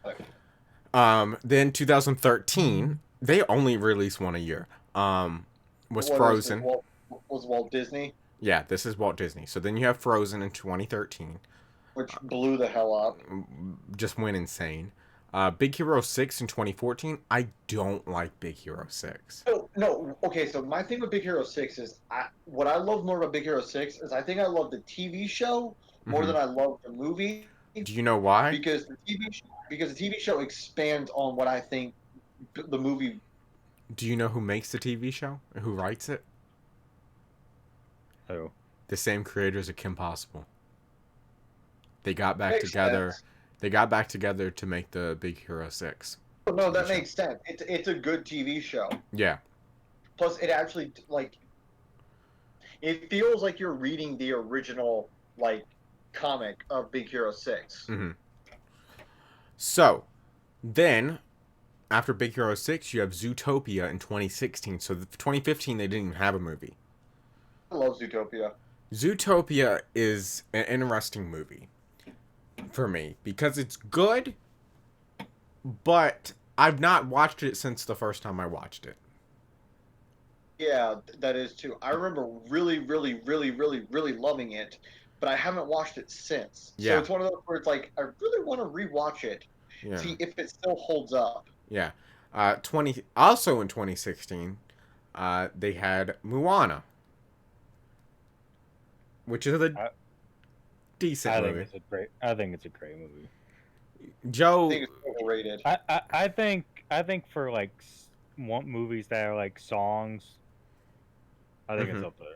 Okay. Then 2013, they only released one a year. Was What Frozen. Was Walt Disney, Yeah, this is Walt Disney. So then you have Frozen in 2013. which blew the hell up. Just went insane. Big Hero 6 in 2014. I don't like Big Hero 6. No, okay. So my thing with Big Hero 6 is, what I love more about Big Hero 6 is I think I love the TV show more Mhm. than I love the movie Do you know why? because the TV show expands on what I think the movie. Do you know who makes the TV show? And who writes it? oh, The same creators of Kim Possible. They got back Makes together. sense. They got back together to make the Big Hero 6. No, that show. makes sense. It's a good TV show. Yeah. Plus, it actually it feels like you're reading the original comic of Big Hero 6. Mhm. So, then after Big Hero 6, you have Zootopia in 2016. So, 2015 they didn't even have a movie. I love Zootopia. Zootopia is an interesting movie for me because it's good, but I've not watched it since the first time I watched it. Yeah, that is too. I remember really, really, really, really, really loving it, but I haven't watched it since. Yeah. So it's one of those where it's like I really want to rewatch it, Yeah. see if it still holds up. Yeah. 2016, they had Moana, which is a decent I think movie. it's a great. I think it's a great movie. Joe, I think it's overrated. I think for like movies that are like songs, I think it's up there.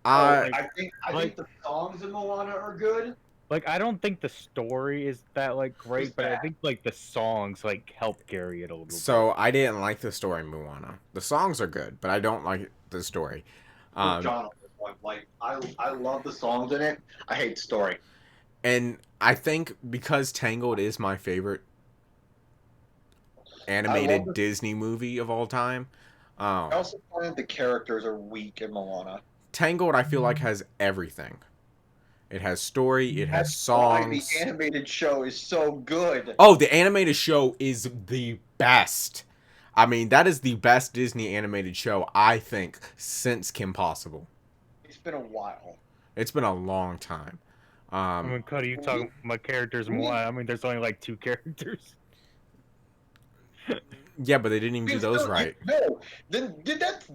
I I think the songs in Moana are good. Like I don't think the story is that like great, It's but I bad. think like the songs like help carry it a little so I didn't like the story in Moana. The songs are good, but I don't like the story. John, I love the songs in it. I hate the story. And I think because Tangled is my favorite I animated love the- Disney movie of all time, I also find the characters are weak in Moana. Tangled I feel like has everything. It has story, it has That's why the songs. animated show is so good. Oh, the animated show is the best. I mean, that is the best Disney animated show, I think, since Kim Possible. It's been a while. It's been a long time. I mean, Cody, you talking about characters and what? I mean, there's only like 2 characters. Yeah, but they didn't even do those right. No, then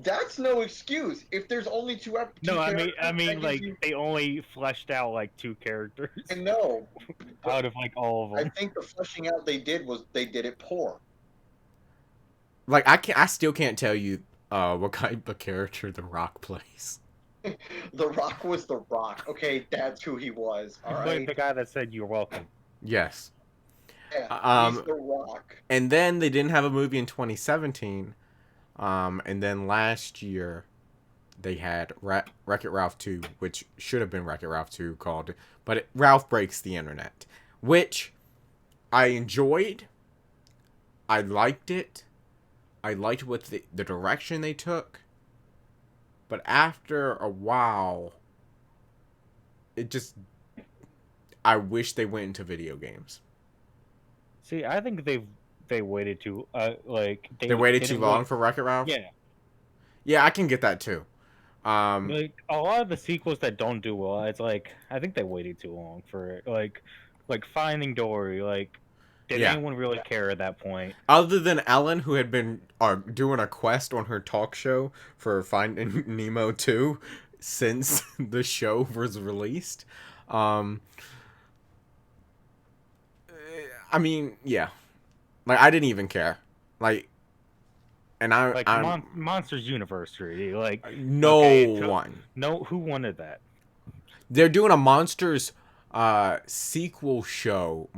that's no excuse. If there's only two No, I characters, mean, that like gives you- they only fleshed out like 2 characters I know. out of like all of I them. think the fleshing out they did it poor. Like I still can't tell you what type of character The Rock plays. The Rock was The Rock. Okay, that's who he was. All Like right. the guy that said you're welcome. Yes. Yeah, he's The Rock. And then they didn't have a movie in 2017. And then last year they had Wreck-It Ralph 2, which should have been Wreck-It Ralph 2 called, but Ralph Breaks the Internet, which I enjoyed. I liked it. I liked what the direction they took. But after a while, it just... I wish they went into video games. See, I think they've they waited too They waited too didn't long wait. for Wreck-It Ralph. Yeah, Yeah, I can get that too. like a lot of the sequels that don't do well, it's like I think they waited too long for it. Like Finding Dory. Like, did Yeah. anyone really care at that point? Other than Ellen, who had been doing a quest on her talk show for Finding Nemo 2 since the show was released. Um, I mean, yeah. Like, I didn't even care. Like, and Like I'm Monsters University. Like, no okay, one. no, who wanted that? They're doing a Monsters sequel show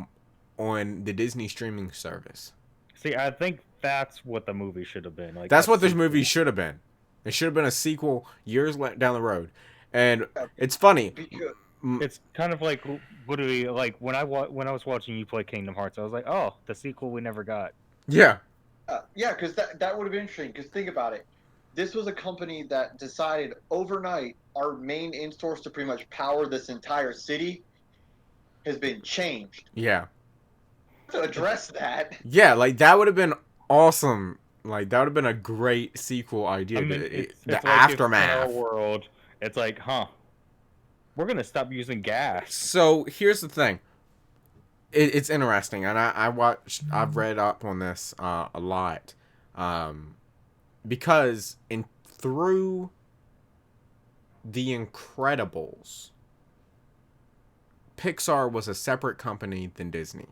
on the Disney streaming service. See, I think that's what the movie should have been. Like, That's a what this sequel. movie should have been. It should have been a sequel years down the road. And Yeah, it's funny. because It's kind of like literally like when when I was watching you play Kingdom Hearts, I was like, oh, the sequel we never got. Yeah. yeah, because that would have been interesting. Because think about it, this was a company that decided overnight our main in source to pretty much power this entire city has been changed. Yeah. To address that, Yeah, like that would have been awesome. Like that would have been a great sequel idea. I mean, the it's the like aftermath. If in our world, it's like, huh, we're gonna stop using gas. So here's the thing. It's interesting, and I've read up on this a lot, because through The Incredibles, Pixar was a separate company than Disney,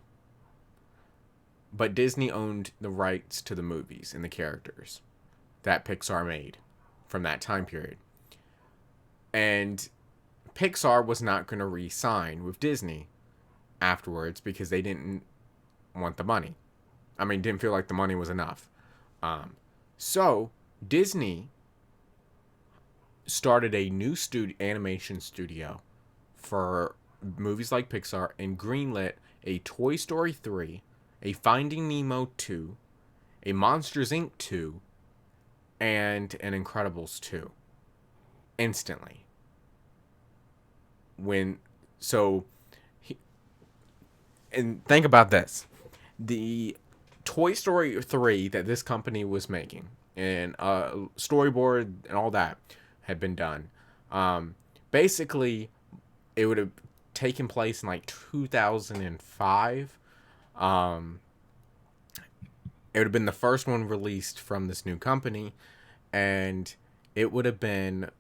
but Disney owned the rights to the movies and the characters that Pixar made from that time period, and Pixar was not going to re-sign with Disney afterwards because they didn't want the money. I mean, didn't feel like the money was enough. So Disney started a new animation studio for movies like Pixar and greenlit a Toy Story 3, a Finding Nemo 2, a Monsters Inc. 2, and an Incredibles 2 instantly. And think about this. The Toy Story 3 that this company was making, and storyboard and all that had been done. Basically, it would have taken place in like 2005. It would have been the first one released from this new company, and it would have been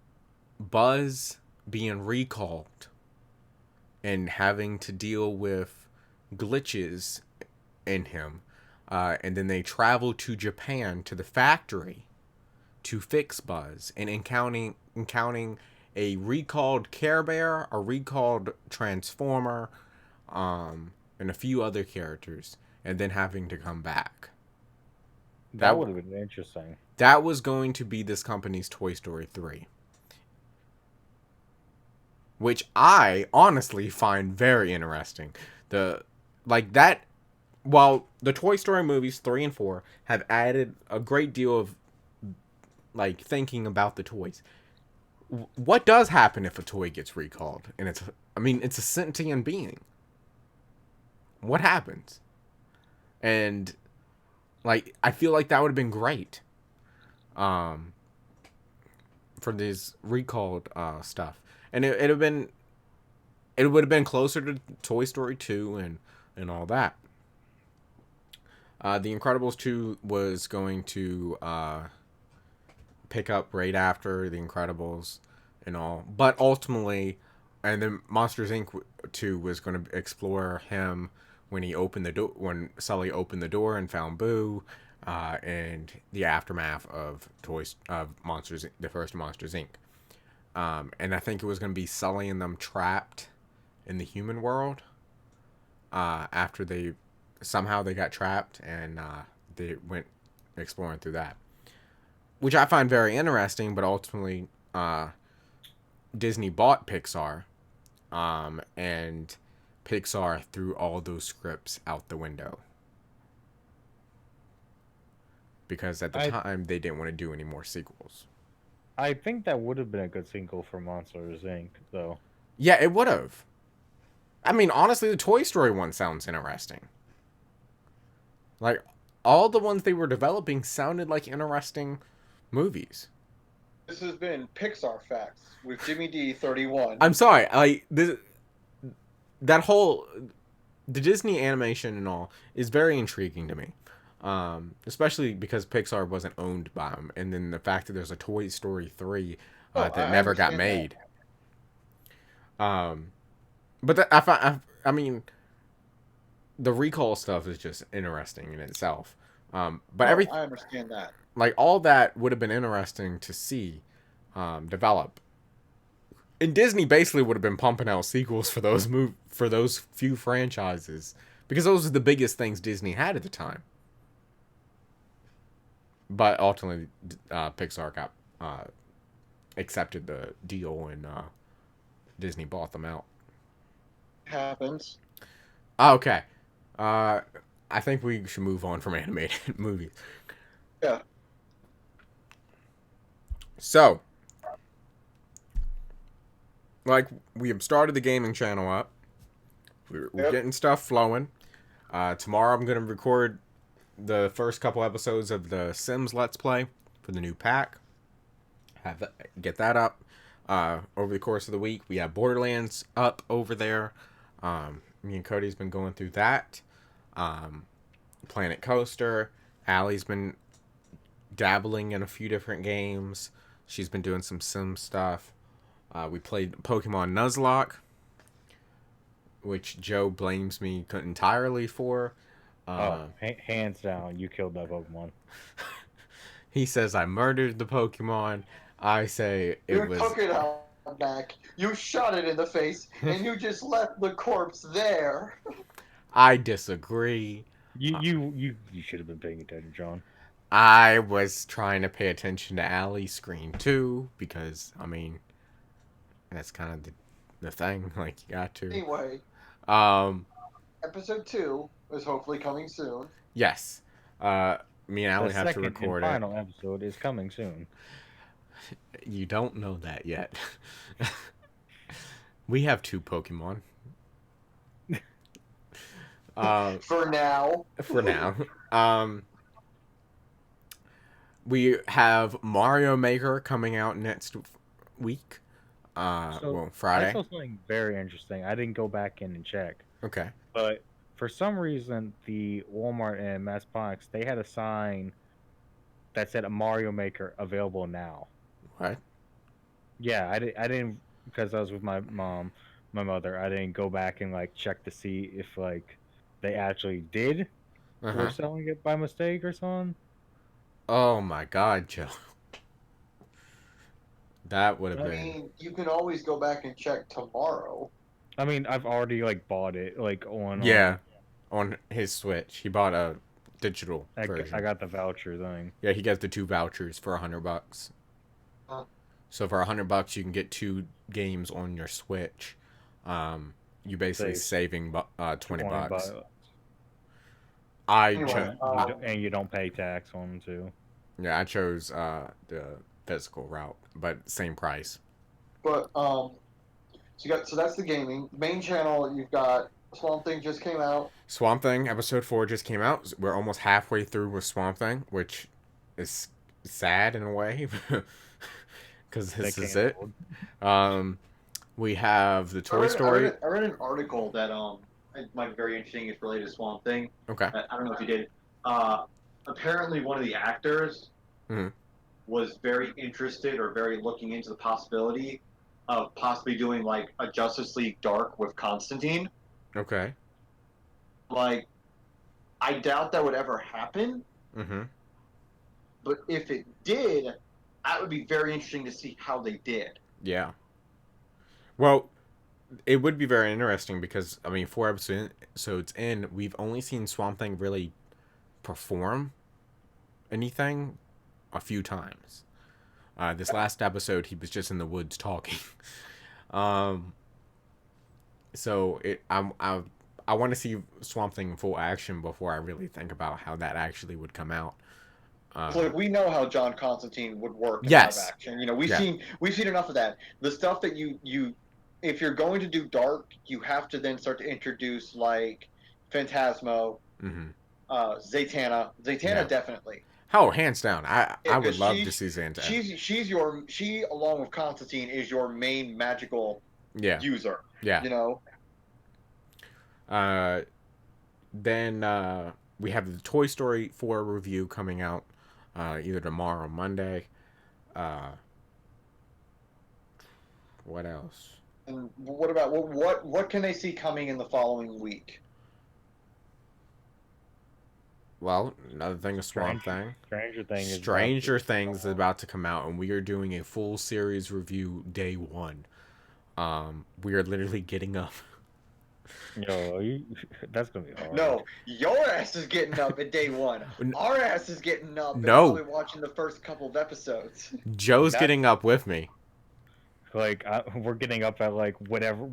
Buzz being recalled and having to deal with glitches in him. And then they travel to Japan to the factory to fix Buzz and encountering a recalled Care Bear, a recalled Transformer, and a few other characters, and then having to come back. That would have been interesting. That was going to be this company's Toy Story 3. Which I honestly find very interesting. While the Toy Story movies 3 and 4 have added a great deal of like thinking about the toys, what does happen if a toy gets recalled? And it's a sentient being. What happens? And like I feel like that would have been great. For these recalled stuff. And it would have been closer to Toy Story 2 and all that. The Incredibles 2 was going to pick up right after The Incredibles and all. But ultimately, and then Monsters Inc. 2 was going to explore him when when Sully opened the door and found Boo, and the aftermath of Monsters, the first Monsters Inc. And I think it was going to be Sully and them trapped in the human world. After they got trapped and they went exploring through that, which I find very interesting. But ultimately, Disney bought Pixar, and Pixar threw all those scripts out the window because at the time they didn't want to do any more sequels. I think that would have been a good sequel for Monsters Inc. though. Yeah, it would have. I mean, honestly, the Toy Story one sounds interesting. Like, all the ones they were developing sounded like interesting movies. This has been Pixar Facts with Jimmy D31. I'm sorry, that whole the Disney animation and all is very intriguing to me, especially because Pixar wasn't owned by them, and then the fact that there's a Toy Story 3 that I never got understand made. But I mean, the recall stuff is just interesting in itself. But I understand that. like all that would have been interesting to see develop. And Disney basically would have been pumping out sequels for those few franchises because those are the biggest things Disney had at the time. But ultimately, Pixar got accepted the deal and Disney bought them out. Happens. Okay. I think we should move on from animated movies. Yeah. So, like, we have started the gaming channel up. We're Yep. getting stuff flowing. Tomorrow I'm going to record the first couple episodes of the Sims Let's Play for the new pack. Get that up. Over the course of the week, we have Borderlands up over there. Me and Cody's been going through that. Planet Coaster. Allie's been dabbling in a few different games. She's been doing some Sim stuff. We played Pokemon Nuzlocke, which Joe blames me entirely for. Hands down, you killed that Pokemon. He says I murdered the Pokemon. I say it You was. took it out back. You shot it in the face, and you just left the corpse there. I disagree. You should have been paying attention, John. I was trying to pay attention to Allie's screen too, because I mean, that's kind of the thing. Like you got to. Anyway, episode 2 is hopefully coming soon. Yes. Me and Allie The have to second record and it. final episode is coming soon. You don't know that yet. We have 2 Pokemon. For now. For now. We have Mario Maker coming out next week. I Friday. saw something very interesting. I didn't go back in and check, Okay. but for some reason, the Walmart and Massponics, they had a sign that said a Mario Maker available now. What? Yeah, I didn't because I was with my mother. I didn't go back and like check to see if like they actually did Uh-huh. were selling it by mistake or something. Oh my God, Joe. That would have I been. mean, you can always go back and check tomorrow. I mean, I've already like bought it like on Yeah. On his Switch, he bought a digital I version. got the voucher thing. Yeah, he gets the 2 vouchers for $100. Huh. So for $100, you can get 2 games on your Switch. You basically saving 20 bucks. I Anyway, chose, You don't pay tax on them too. yeah, I chose the physical route, but same price. But so that's the gaming main channel. You've got Swamp Thing just came out. Swamp Thing episode 4 just came out. We're almost halfway through with Swamp Thing, which is sad in a way because this is it. We have the Toy Story. I read an article that it might be very interesting. It's related to Swamp Thing. Okay. I don't know if you did. Apparently, one of the actors Mhm. was very interested or very looking into the possibility of possibly doing like a Justice League Dark with Constantine. Okay. Like, I doubt that would ever happen. Mm-hmm. But if it did, that would be very interesting to see how they did. Yeah. Well, it would be very interesting because, I mean, 4 episodes in, we've only seen Swamp Thing really perform anything a few times. This last episode, he was just in the woods talking. So I want to see Swamp Thing in full action before I really think about how that actually would come out. So like, we know how John Constantine would work in Yes. live action. You know, we've seen enough of that. The stuff that you if you're going to do dark, you have to then start to introduce like Phantasmo, Mm-hmm. Zatanna. Zatanna Yeah. definitely. Oh, hands down. I Yeah, would 'cause love to see Xanthan. she along with Constantine is your main magical Yeah. user. Yeah. You know. Then we have the Toy Story 4 review coming out either tomorrow or Monday. What else? And what about what can they see coming in the following week? Well, another thing is Swamp Thing. Stranger Thing is Stranger Things is about to come out, and we are doing a full series review day one. We are literally getting up. Yo, that's gonna be hard. No, your ass is getting up at day one. Our ass is getting up and No. probably watching the first couple of episodes. Joe's That's- getting up with me. Like we're getting up at like whenever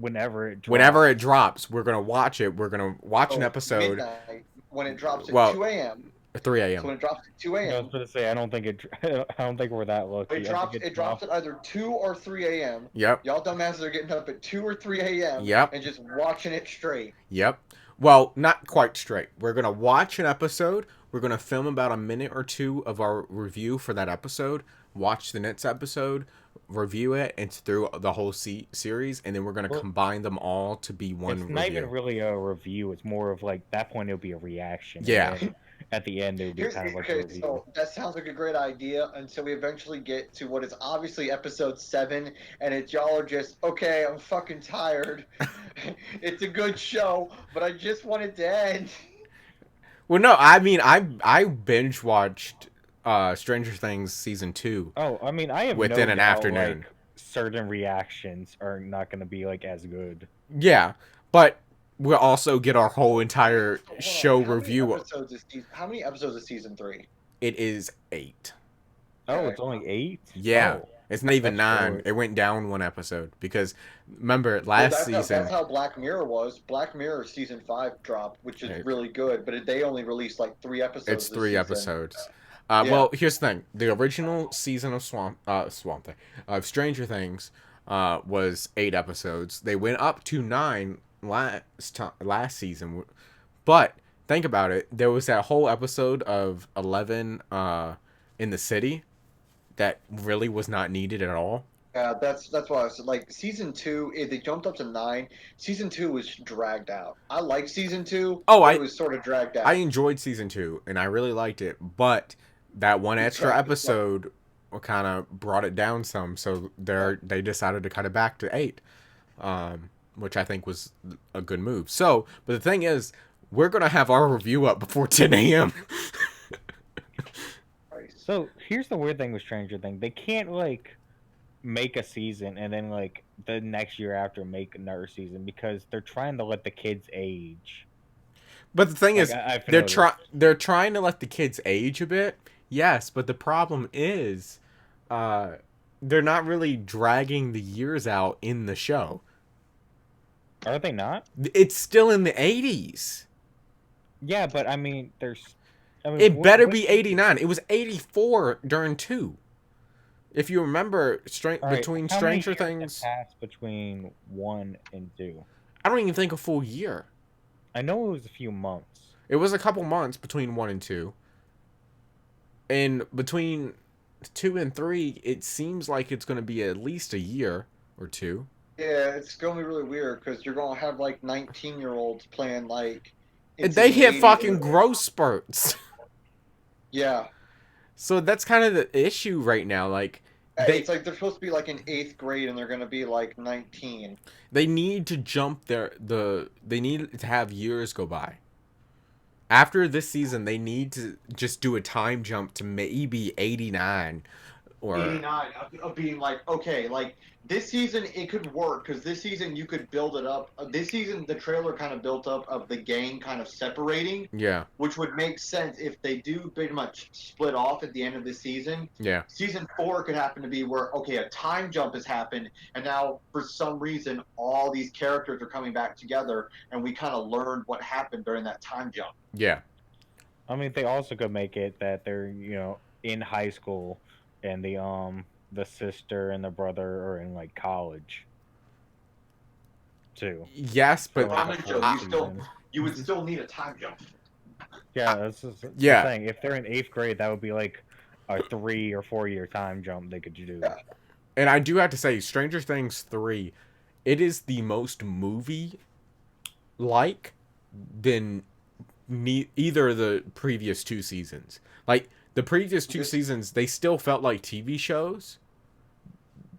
it drops. Whenever it drops, we're gonna watch it. We're gonna watch an Oh, episode. midnight, when it drops at Well, 2 a.m. 3 So a.m. when it drops at 2 I was a.m. gonna say I don't think we're that lucky. It drops at either 2 or 3 a.m. Yep. Y'all dumbasses are getting up at 2 or 3 a.m. Yep. and just watching it straight. Yep. Well, not quite straight. We're going to watch an episode. We're going to film about a minute or two of our review for that episode, watch the next episode, review it, and through the whole series, and then we're going to combine them all to be one It's review. not even really a review. It's more of like that point it'll be a reaction. Yeah. And then at the end it'll be kind of like a review. So that sounds like a great idea until we eventually get to what is obviously episode 7, and it's y'all are just, okay, I'm fucking tired. It's a good show, but I just want it to end. Well, no, I mean, I binge watched Stranger Things season 2. Oh, I mean, I have within no an doubt, afternoon. Like, certain reactions are not going to be like as good. Yeah, but we'll also get our whole entire Hold on, show review. How many episodes is season 3? It is 8. Oh, Okay. it's only 8? Yeah. Oh. It's not even That's 9. short. It went down one episode because remember Well, last season. that's how Black Mirror was. Black Mirror season 5 dropped, which is Right. really good, but they only released like 3 episodes. It's this 3 season. episodes. Yeah. Well, here's the thing: the original season of Swamp Thing of Stranger Things was 8 episodes. They went up to 9 last season, but think about it: there was that whole episode of 11 in the city that really was not needed at all. Yeah, that's why I was like season 2. They jumped up to 9. Season 2 was dragged out. I like season 2. Oh, but it was sort of dragged out. I enjoyed season 2 and I really liked it, but that one extra episode kind of brought it down some, so they decided to cut it back to 8, which I think was a good move. So, but the thing is, we're gonna have our review up before 10 a.m. So here's the weird thing with Stranger Things: they can't like make a season and then like the next year after make another season because they're trying to let the kids age. But the thing Like, is, I've they're noticed. they're trying to let the kids age a bit. Yes, but the problem is, they're not really dragging the years out in the show. Are they not? It's still in the 80s. Yeah, but I mean, there's. I mean, It better be 89. It was 84 during 2. If you remember, All right, between how many Stranger years have Things, passed between 1 and 2. I don't even think a full year. I know it was a few months. It was a couple months between 1 and 2. And between 2 and 3, it seems like it's going to be at least a year or 2. Yeah, it's gonna be really weird because you're gonna have like 19-year-olds playing like. And into they the hit 80s. fucking growth spurts. Yeah. So that's kind of the issue right now. Like, It's like they're supposed to be like in 8th grade and they're gonna be like 19. they need to jump they need to have years go by. After this season, they need to just do a time jump to maybe 89 or 89 of being like, okay, like this season it could work because this season you could build it up. This season the trailer kind of built up of the gang kind of separating, yeah, which would make sense if they do pretty much split off at the end of the season. yeah. Season 4 could happen to be where, okay, a time jump has happened, and now for some reason all these characters are coming back together, and we kind of learned what happened during that time jump. Yeah. I mean, they also could make it that they're in high school, and the sister and the brother are in like college. Too. Yes, but I'm in Joe. I- You would still need a time jump. Yeah, that's just the Yeah, thing. If they're in 8th grade, that would be like a 3 or 4 year time jump they could do. Yeah. and I do have to say, Stranger Things 3, it is the most movie like than either of the previous two seasons. Like the previous two This seasons, they still felt like TV shows,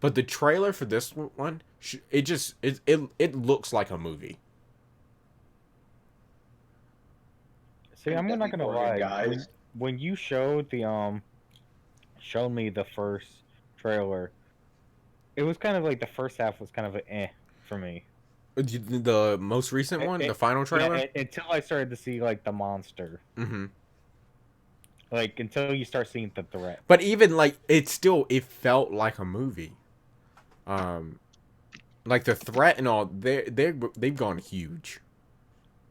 but the trailer for this one, it looks like a movie. See, I'm not gonna Demogorgon lie. guys. When you showed showed me the first trailer, it was kind of like the first half was kind of a for me. The most recent one, the final Yeah, trailer. until I started to see like the monster, Hmm. like until you start seeing the threat. But even like it felt like a movie. Um, like the threat and all, they've gone huge,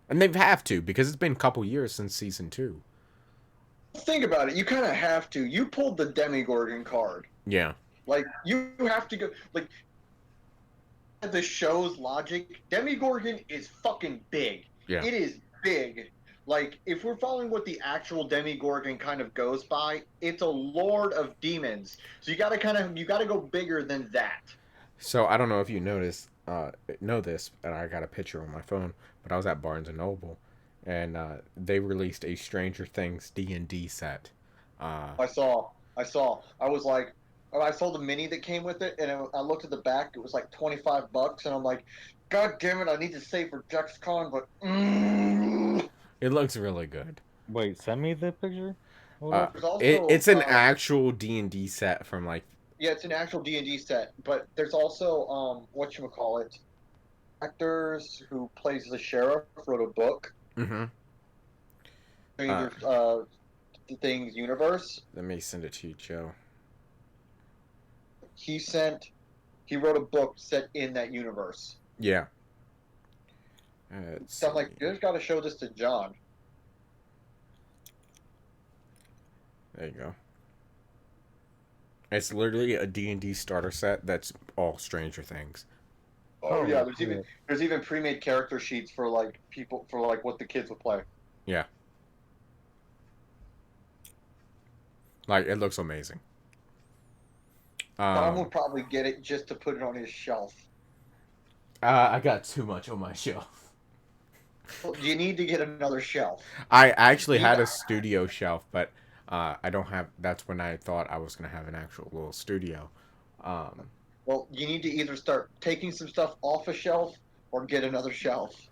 and they've have to because it's been a couple years since season 2. Think about it. You kind of have to. You pulled the Demogorgon card. Yeah. Like you have to go. Like the show's logic, Demogorgon is fucking big. Yeah. It is big. Like if we're following what the actual Demogorgon kind of goes by, it's a lord of demons. So you gotta go bigger than that. So I don't know if you know this, and I got a picture on my phone, but I was at Barnes and Noble, and they released a Stranger Things D&D set. I saw. I was like, I saw the mini that came with it, and I looked at the back. It was like $25, and I'm like, God damn it! I need to save for JuxCon, but It looks really good. Wait, send me the picture. Hold Uh, up. there's also it's an actual D&D set from like. yeah, it's an actual D&D set, but there's also whatchamacallit, actors who plays the sheriff wrote a book, Hmm. Stranger Things universe. Let me send it to you, Joe. He wrote a book set in that universe. Yeah. So I'm like, you just got to show this to John. There you go. It's literally a D&D starter set that's all Stranger Things. Oh yeah, shit. there's even pre-made character sheets for like people for like what the kids would play. Yeah. Like it looks amazing. Tom will probably get it just to put it on his shelf. I got too much on my shelf. Well, you need to get another shelf. I actually had Yeah. a studio shelf, but I don't have. That's when I thought I was gonna have an actual little studio. Um, Well, you need to either start taking some stuff off a shelf or get another shelf.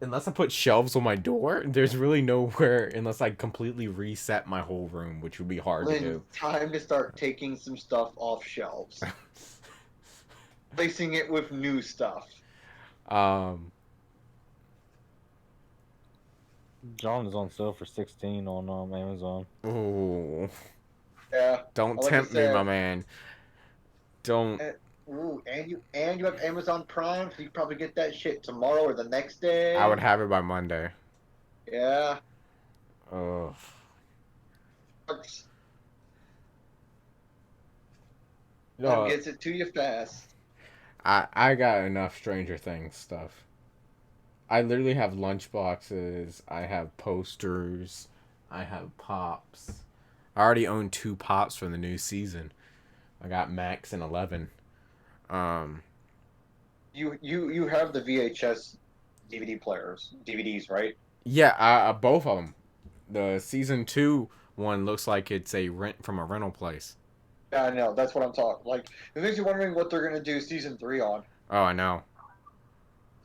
unless I put shelves on my door, there's really nowhere unless I completely reset my whole room, which would be hard to Lynn, do. time to start taking some stuff off shelves. Replacing it with new stuff. um, John is on sale for 16 on Amazon. ooh, Yeah. don't Like I tempt me, said- my man. Don't. Ooh, and you have Amazon Prime, so you probably get that shit tomorrow or the next day. I would have it by Monday. Yeah. Ugh. Time gets it to you fast. I got enough Stranger Things stuff. I literally have lunch boxes. I have posters. I have pops. I already own 2 pops from the new season. I got Max and 11. Um, You have the VHS DVDs, right? yeah, both of them. The season 2 one looks like it's a rent from a rental place. Yeah, I know. That's what I'm talking. Like, it makes you wondering what they're gonna do season 3 on. Oh, I know.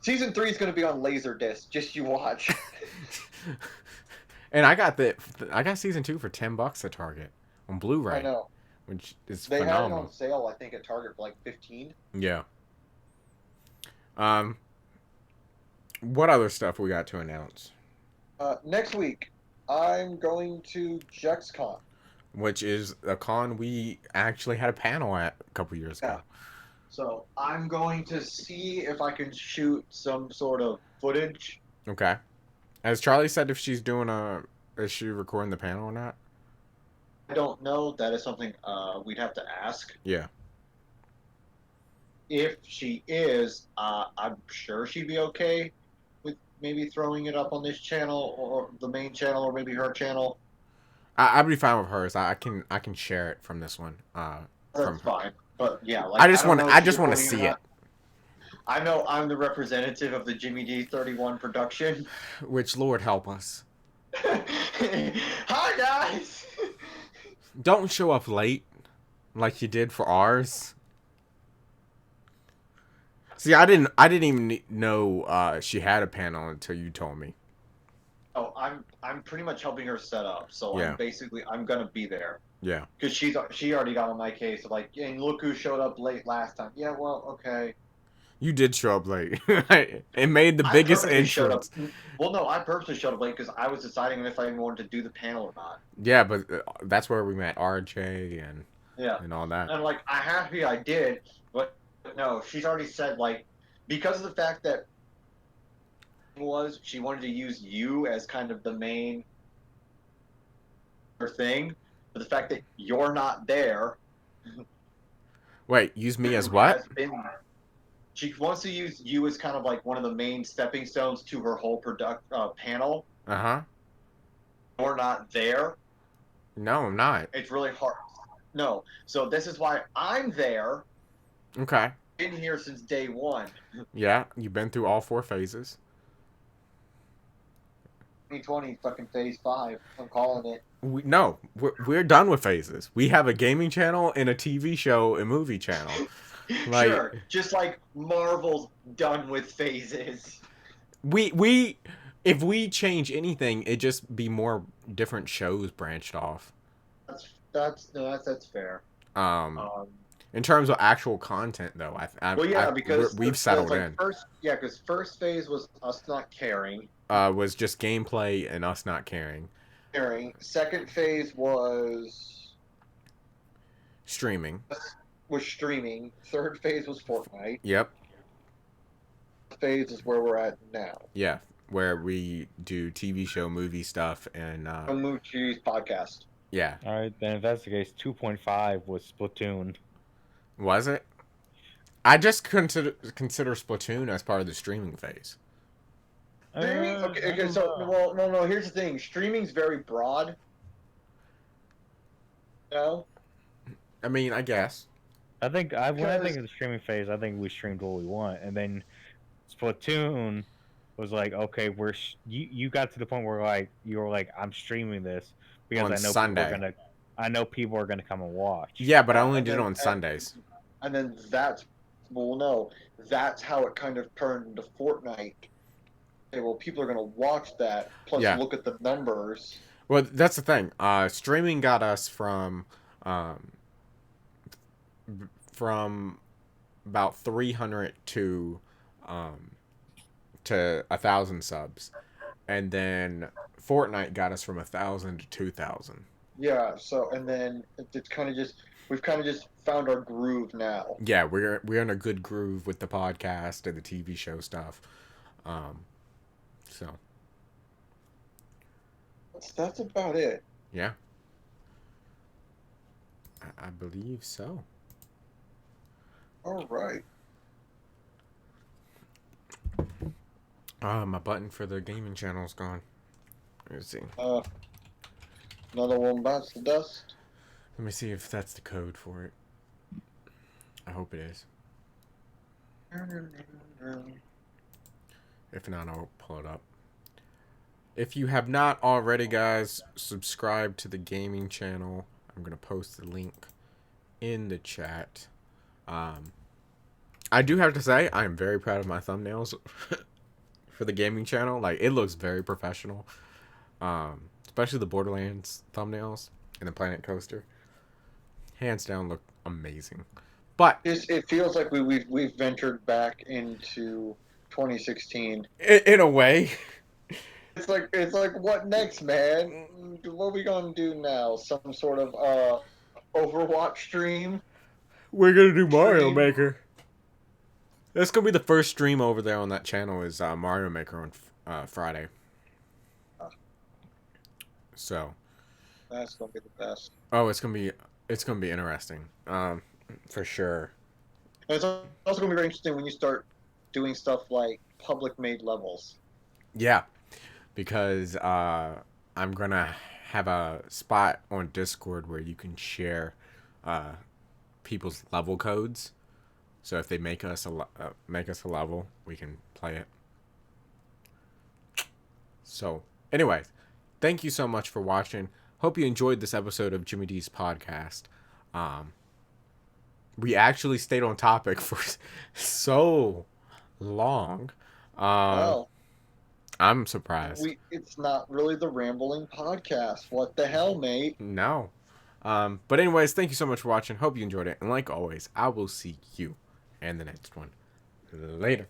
Season 3 is gonna be on Laserdisc. Just you watch. And I got season 2 for $10 at Target on Blu-ray, I know. which is They had it phenomenal. on sale, I think, at Target for like 15. Yeah. What other stuff we got to announce? Next week, I'm going to JuxCon. Which is a con we actually had a panel at a couple years ago. So I'm going to see if I can shoot some sort of footage. Okay. Has Charlie said if she's is she recording the panel or not? I don't know. That is something we'd have to ask. Yeah. If she is, I'm sure she'd be okay with maybe throwing it up on this channel or the main channel or maybe her channel. I'd be fine with hers. I can share it from this one. From That's her. fine. But yeah, like I don't know if I she's just want to recording or see it. not. I know I'm the representative of the Jimmy D31 production. Which Lord help us. Hi guys. Don't show up late, like you did for ours. See, I didn't even know she had a panel until you told me. Oh, I'm pretty much helping her set up, so Yeah. I'm gonna be there Yeah. because she already got on my case of like, and look who showed up late last time. Yeah, well, okay. You did show up late. It made the I biggest purposely showed up. entrance. Well, no, I purposely showed up late because I was deciding if I even wanted to do the panel or not. Yeah, but that's where we met RJ Yeah, and all that. and like I'm happy I did, but no, she's already said like because of the fact that she wanted to use you as kind of the main thing, but the fact that you're not there. Wait, use me as what? Has been, she wants to use you as kind of like one of the main stepping stones to her whole panel. Uh-huh. You're not there. No, I'm not. It's really hard. No. So this is why I'm there. Okay. Been here since day one. Yeah, you've been through all 4 phases. 2020 fucking phase 5. I'm calling it. We're done with phases. We have a gaming channel and a TV show and movie channel. Like, Sure. Just like Marvel's done with phases. we if we change anything, it just be more different shows branched off. That's fair. In terms of actual content, though, Well, yeah, because we've settled like in. because first phase was us not caring. Was just gameplay and us not caring. Second phase was Streaming. streaming. Third phase was Fortnite. Yep. Phase is where we're at now. Yeah, where we do TV show, movie stuff, and Moochie's podcast. yeah. All right, then if that's the case, 2.5 was Splatoon. Was it? I just consider Splatoon as part of the streaming phase. Streaming? Okay, so no. Here's the thing. Streaming's very broad. No. I mean, I guess. I think when I think of the streaming phase, I think we streamed what we want, and then Splatoon was like, okay, you got to the point where like you were like, I'm streaming this because On I know Sunday. I know people are gonna come and watch. Yeah, but I only did it on Sundays. And then that's how it kind of turned into Fortnite. Okay, well, people are gonna watch that. Plus, Yeah. look at the numbers. Well, that's the thing. Streaming got us from about 300 to 1,000 subs, and then Fortnite got us from 1,000 to 2,000. Yeah. So, and then it's kind of just we've kind of just found our groove now. Yeah, we're in a good groove with the podcast and the TV show stuff. So That's about it. yeah, I believe so. All right. My button for the gaming channel is gone. Let's see. Another one bites the dust. Let me see if that's the code for it. I hope it is. If not, I'll pull it up. If you have not already, guys, subscribe to the gaming channel. I'm going to post the link in the chat. I do have to say, I am very proud of my thumbnails for the gaming channel. Like, it looks very professional. Especially the Borderlands thumbnails and the Planet Coaster. Hands down, look amazing. But it feels like we've ventured back into 2016. in a way, It's like what next, man? What are we gonna do now? Some sort of Overwatch stream? we're gonna do Mario Stream. Maker. That's gonna be the first stream over there on that channel is Mario Maker on Friday. So. That's gonna be the best. Oh, it's gonna be interesting. For sure. And it's also gonna be very interesting when you start doing stuff like public made levels. Yeah, because I'm gonna have a spot on Discord where you can share uh, people's level codes. So if they make us a level, we can play it. So, anyways, thank you so much for watching. Hope you enjoyed this episode of Jimmy D's podcast. Um, we actually stayed on topic for so long. Um, Well, I'm surprised. it's not really the rambling podcast. What the hell, mate? No. But anyways, thank you so much for watching. Hope you enjoyed it. And like always, I will see you in the next one. Later.